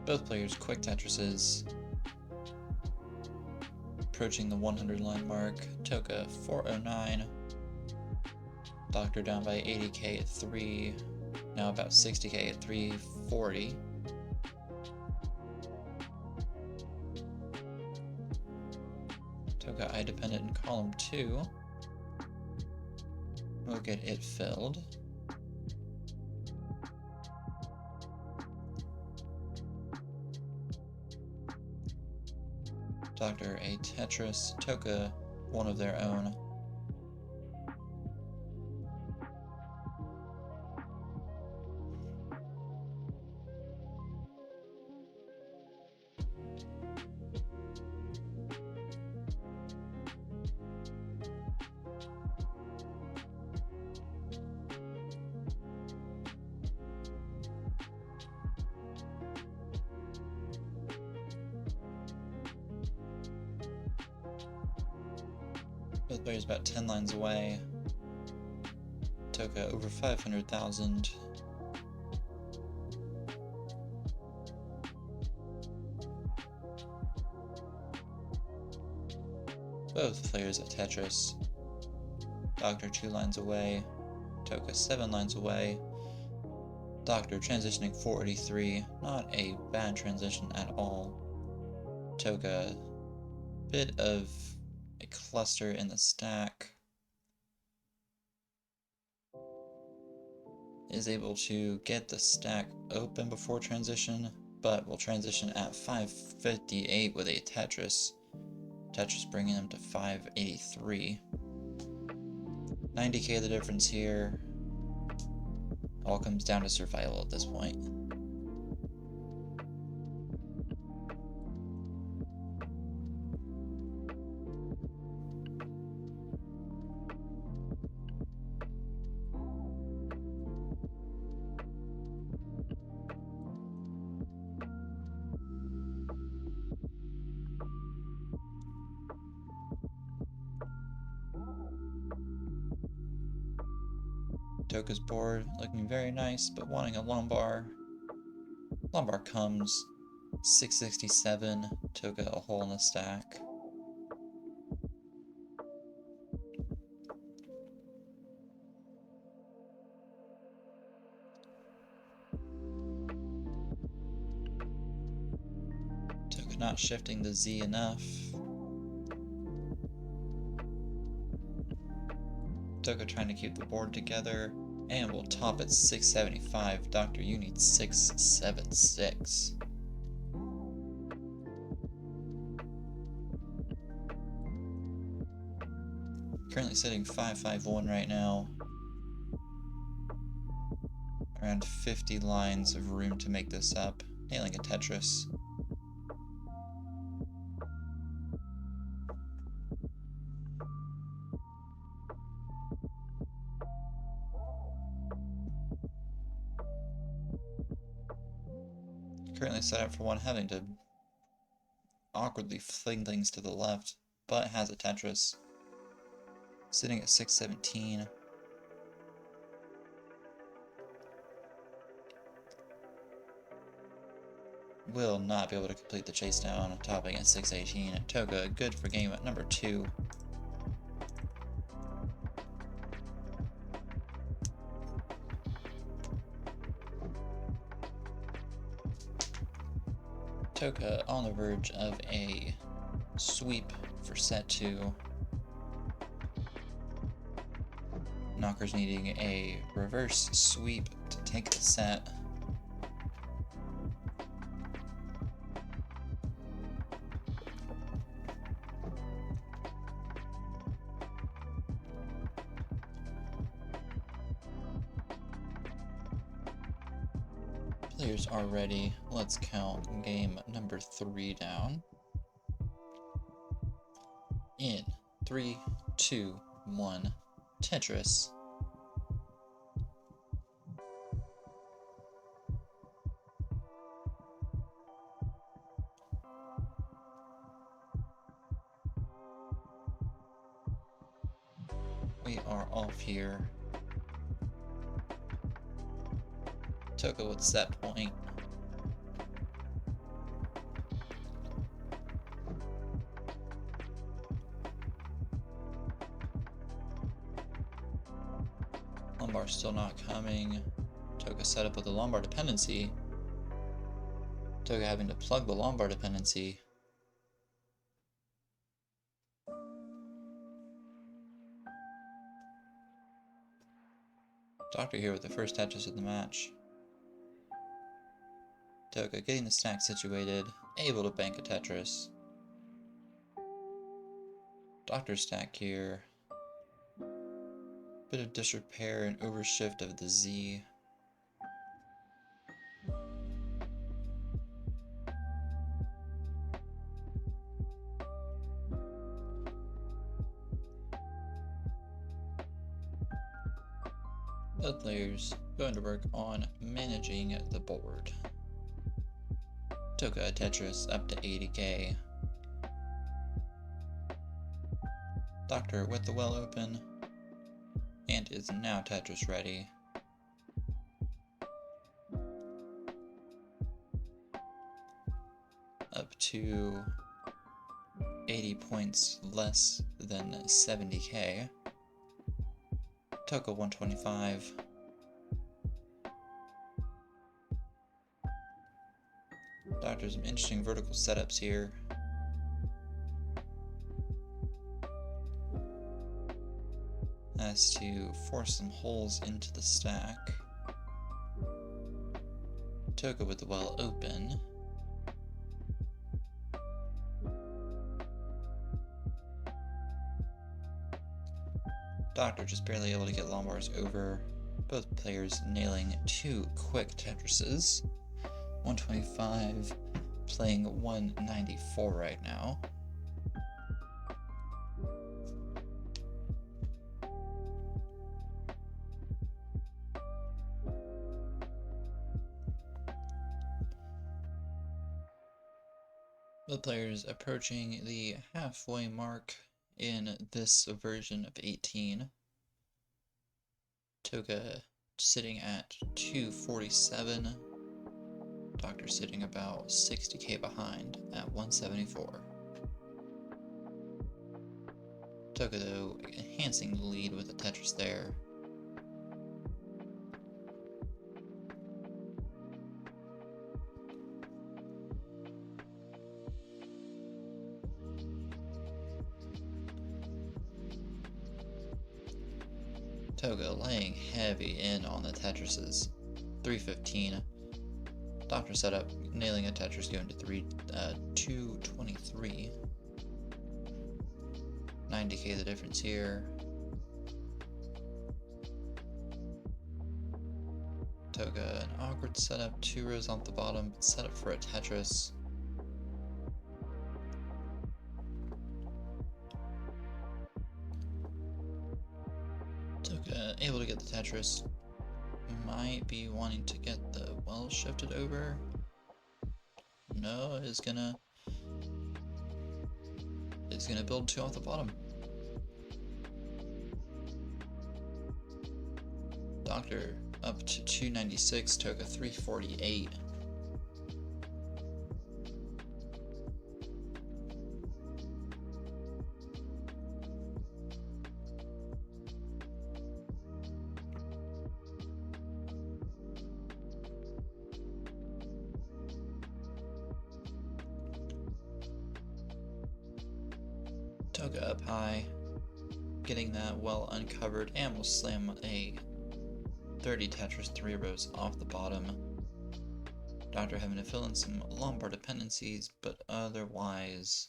Both players quick Tetrises, approaching the 100 line mark. Toka 409, Doctor down by 80k at 3. Now about 60k at 340. Toka I dependent in column 2. We'll get it filled. Doctor a Tetris, Toka one of their own. Both players about 10 lines away. Toka over 500,000. Both players at Tetris. Doctor 2 lines away. Toka 7 lines away. Doctor transitioning 483. Not a bad transition at all. Toka, bit of a cluster in the stack, is able to get the stack open before transition, but will transition at 558 with a Tetris. Tetris bringing them to 583. 90k the difference here. All comes down to survival at this point. Toka's board looking very nice, but wanting a lumbar. Lumbar comes. 667. Toka a hole in the stack. Toka not shifting the Z enough. Toka trying to keep the board together, and we'll top at 675. Doctor, you need 676. Currently sitting 551 right now. Around 50 lines of room to make this up. Nailing a Tetris. Currently set up for one, having to awkwardly fling things to the left, but has a Tetris. Sitting at 617. Will not be able to complete the chase down, topping at 618. Toka good for game at number 2. Toka on the verge of a sweep for set 2. Knockers needing a reverse sweep to take the set. Players are ready. Let's count game number 3 down. In 3, 2, 1, Tetris. We are off here. Toka with set point. Lombard still not coming. Toka set up with a Lombard dependency. Toka having to plug the Lombard dependency. Doctor here with the first Tetris of the match. Toka getting the stack situated, able to bank a Tetris. Doctor stack here. Bit of disrepair and overshift of the Z. Both players going to work on managing the board. Toka Tetris up to 80k. Doctor with the well open and is now Tetris ready. Up to 80 points less than 70k. Toka 125. Doctor, some interesting vertical setups here. Has to force some holes into the stack. Toka with the well open. Doctor just barely able to get Lombards over. Both players nailing 2 quick Tetrises. 125 playing 194 right now. Both players approaching the halfway mark in this version of 18. Toka sitting at 247. Doctor sitting about 60k behind at 174. Toka though enhancing the lead with the Tetris there. Toka laying heavy in on the Tetrises. 315. Doctor setup, nailing a Tetris going to 223. 90k the difference here. Toka, an awkward setup, 2 rows off the bottom, but set up for a Tetris. Toka able to get the Tetris. Might be wanting to get the well shifted over. No, it's gonna build 2 off the bottom. Doctor up to 296, Toka 348. Toka up high, getting that well uncovered, and we'll slam a 30 Tetris 3 rows off the bottom. Doctor having to fill in some lumbar dependencies, but otherwise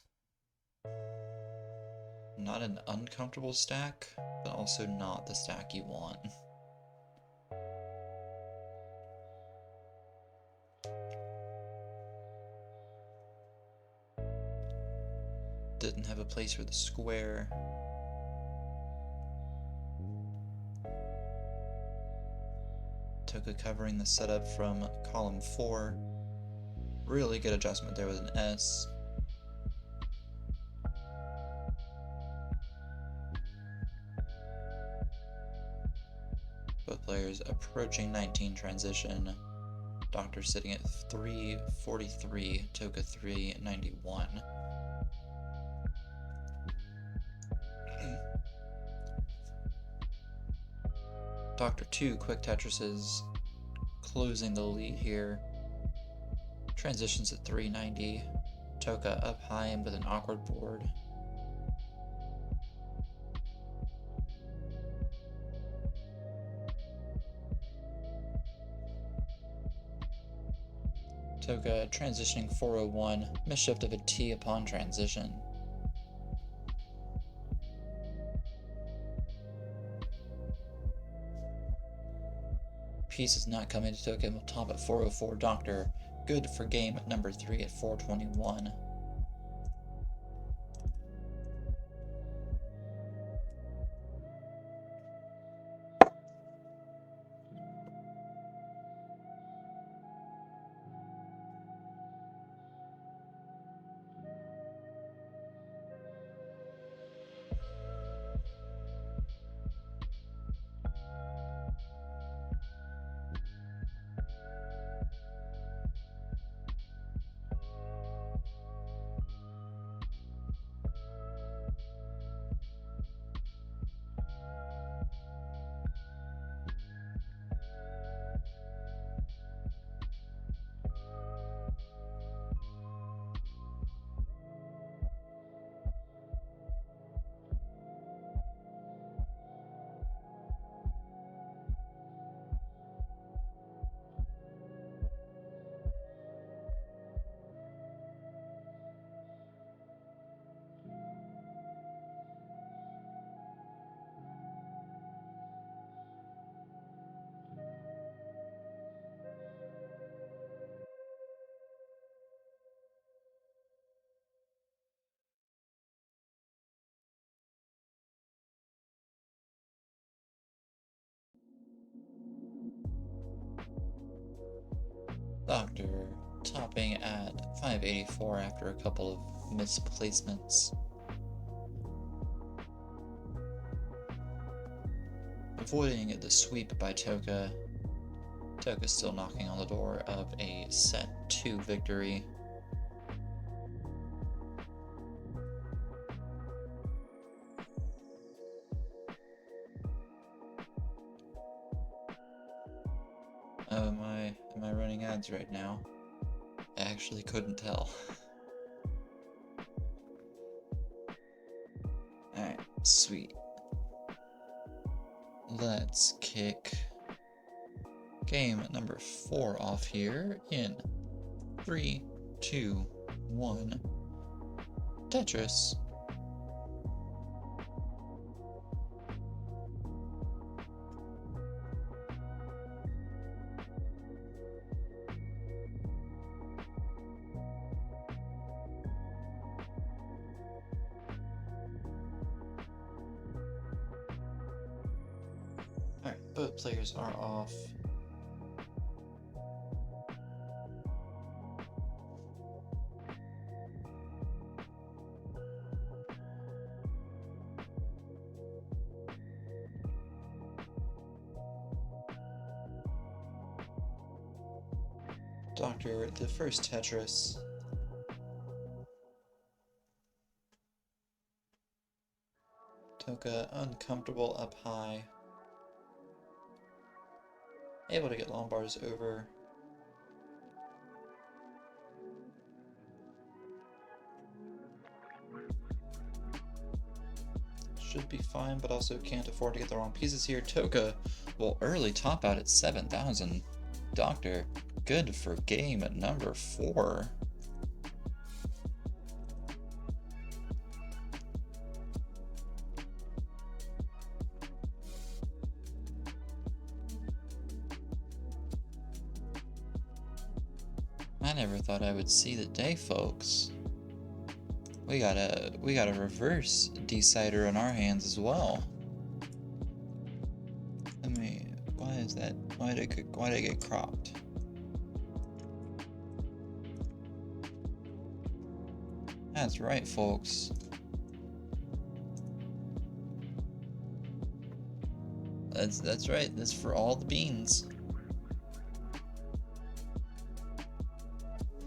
not an uncomfortable stack, but also not the stack you want. Didn't have a place for the square. Toka covering the setup from column 4. Really good adjustment there with an S. Both players approaching 19 transition. Doctor sitting at 343, Toka 391. Doctor 2 quick Tetrises closing the lead here. Transitions at 390. Toka up high and with an awkward board. Toka transitioning 401, misshift of a T upon transition. Piece is not coming to Toka and will top at 404. Doctor, good for game number 3 at 421. Doctor topping at 584 after a couple of misplacements. Avoiding the sweep by Toka. Toka still knocking on the door of a set 2 victory. Oh, am I running ads right now? I actually couldn't tell. Alright, sweet. Let's kick game number 4 off here in 3, 2, 1. Tetris. Alright, both players are off. Doctor, the first Tetris. Toka uncomfortable up high. Able to get Lombard's over. should be fine, but also can't afford to get the wrong pieces here. Toka will early top out at 7,000. Doctor, good for game at number 4. I never thought I would see the day, folks. We got a reverse decider on our hands as well. I mean, why is that? Why did it get cropped? That's right, folks. That's right. That's for all the beans.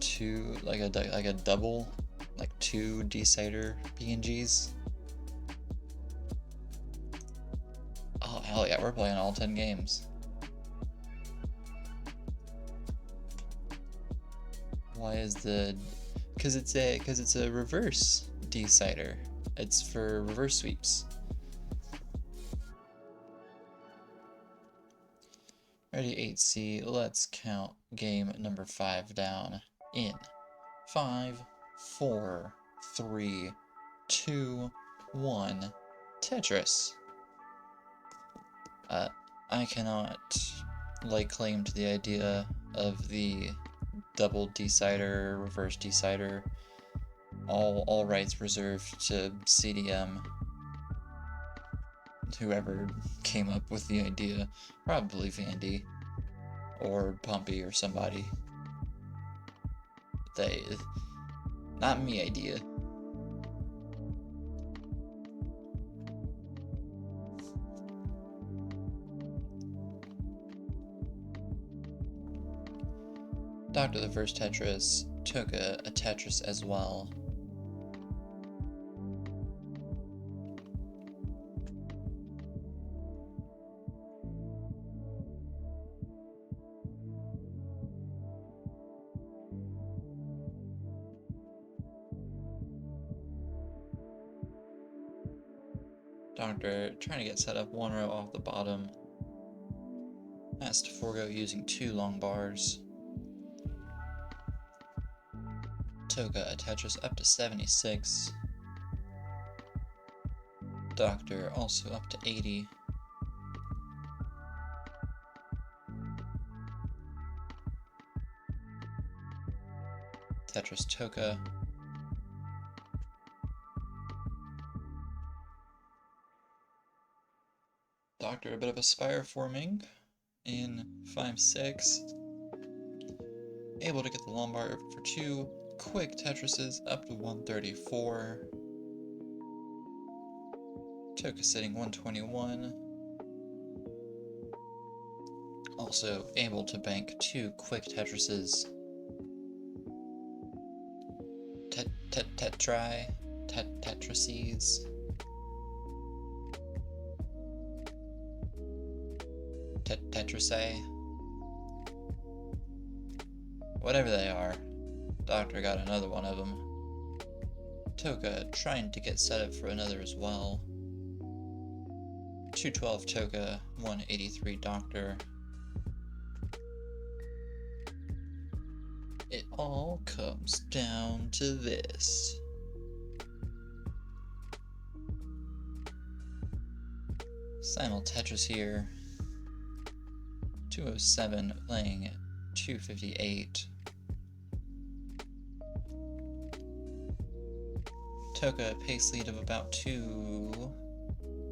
Two like a double, like 2 decider PNGs. Oh hell yeah, we're playing all 10 games. Why is the? Because it's a reverse decider. It's for reverse sweeps. Ready 8C. Let's count game number 5 down in 5, 4, 3, 2, 1. Tetris. I cannot lay claim to the idea of the double decider, reverse decider. All rights reserved to CDM. Whoever came up with the idea, probably Vandy or Pumpy or somebody. Not me idea. Doctor the first Tetris, Toka a Tetris as well. Doctor trying to get set up 1 row off the bottom. Has to forego using 2 long bars. Toka a Tetris up to 76. Doctor also up to 80. Tetris Toka. Doctor a bit of a spire forming in 5-6. Able to get the lumbar for 2 quick Tetrises up to 134. Toka sitting 121. Also able to bank 2 quick Tetrises. Tetrises. Tetrisay. Whatever they are. Doctor got another one of them. Toka trying to get set up for another as well. 212 Toka, 183 Doctor. It all comes down to this. Simul Tetris here. 207 playing 258. Toka a pace lead of about 2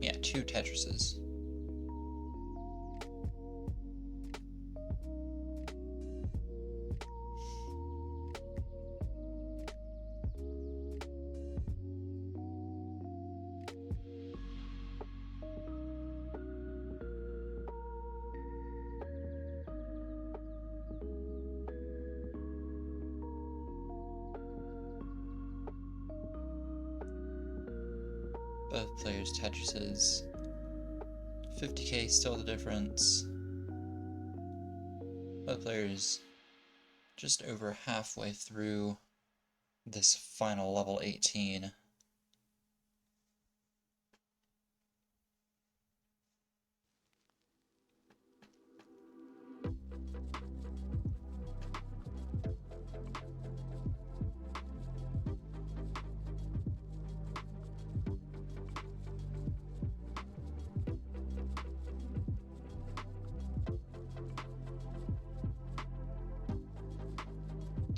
Tetrises. Both players' Tetrises. 50k still the difference. Both players just over halfway through this final level 18.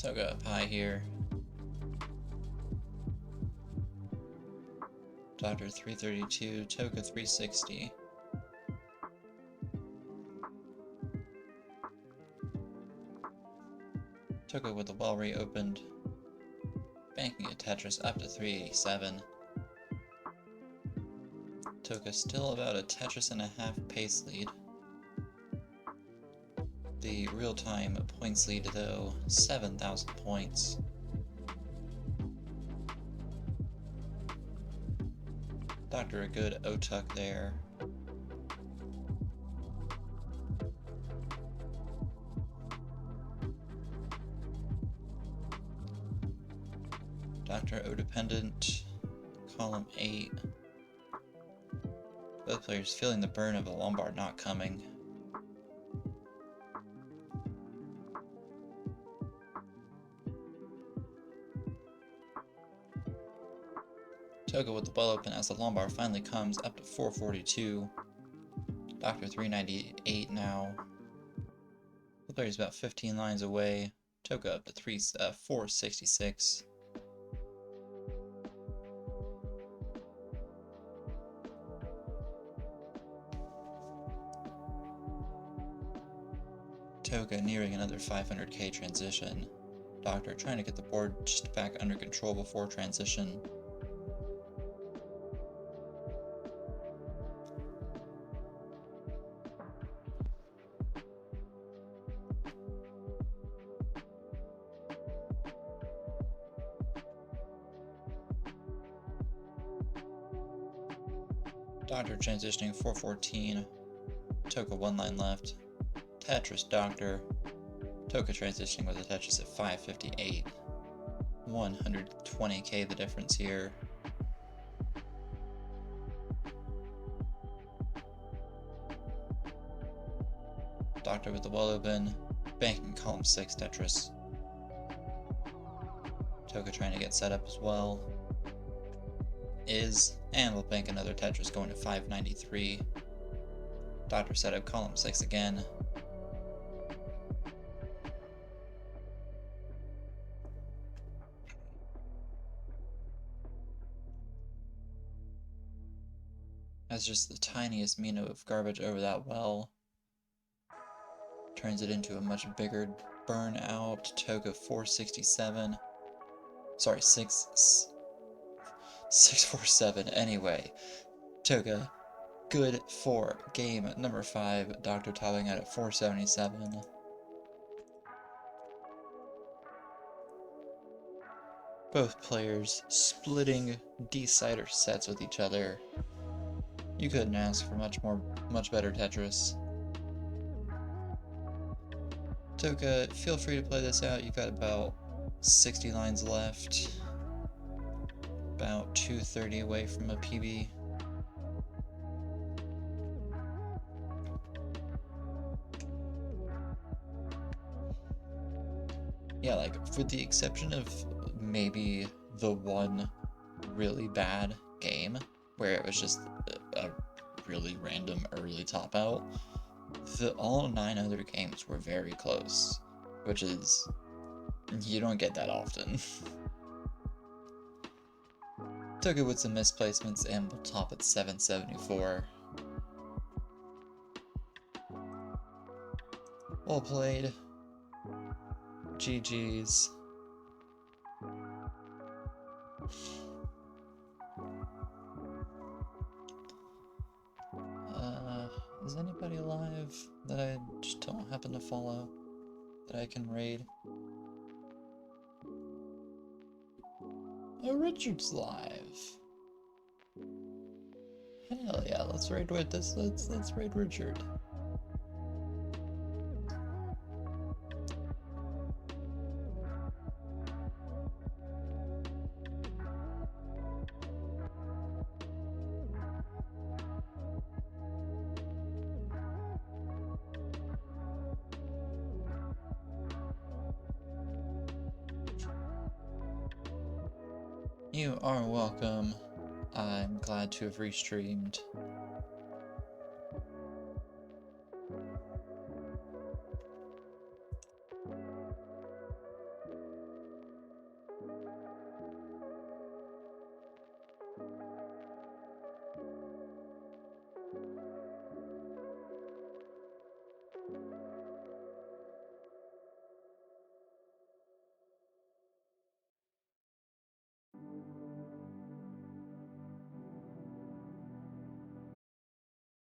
Toka up high here. Doctor 332, Toka 360. Toka with the well reopened. Banking a Tetris up to 387. Toka still about a Tetris and a half pace lead. The real-time points lead, though, 7,000 points. Doctor a good O-tuck there. Doctor O-dependent, column 8. Both players feeling the burn of a Lombard not coming. Toka with the well open as the Lombard finally comes up to 442. Doctor 398 now. The player's about 15 lines away. Toka up to 466. Toka nearing another 500k transition. Doctor trying to get the board just back under control before transition. Doctor transitioning 414. Toka 1 line left. Tetris Doctor. Toka transitioning with a Tetris at 558. 120k the difference here. Doctor with the well open. Banking column 6 Tetris. Toka trying to get set up as well. And will bank another Tetris going to 593. Doctor set up column 6 again. As just the tiniest Mino of garbage over that well. Turns it into a much bigger burnout. Toka 467. Sorry, 647. Anyway, Toka good for game number 5. Doctor topping out at 477. Both players splitting decider sets with each other. You couldn't ask for much better Tetris. Toka, feel free to play this out. You've got about 60 lines left. About 230 away from a PB. Yeah, like, with the exception of maybe the one really bad game, where it was just a really random early top out, all 9 other games were very close, which is, you don't get that often. Took it with some misplacements and will top at 774. Well played. GG's. Is anybody alive that I just don't happen to follow that I can raid? Oh, Richard's live. Hell yeah, let's raid with this. Let's raid Richard. You are welcome. I'm glad to have restreamed.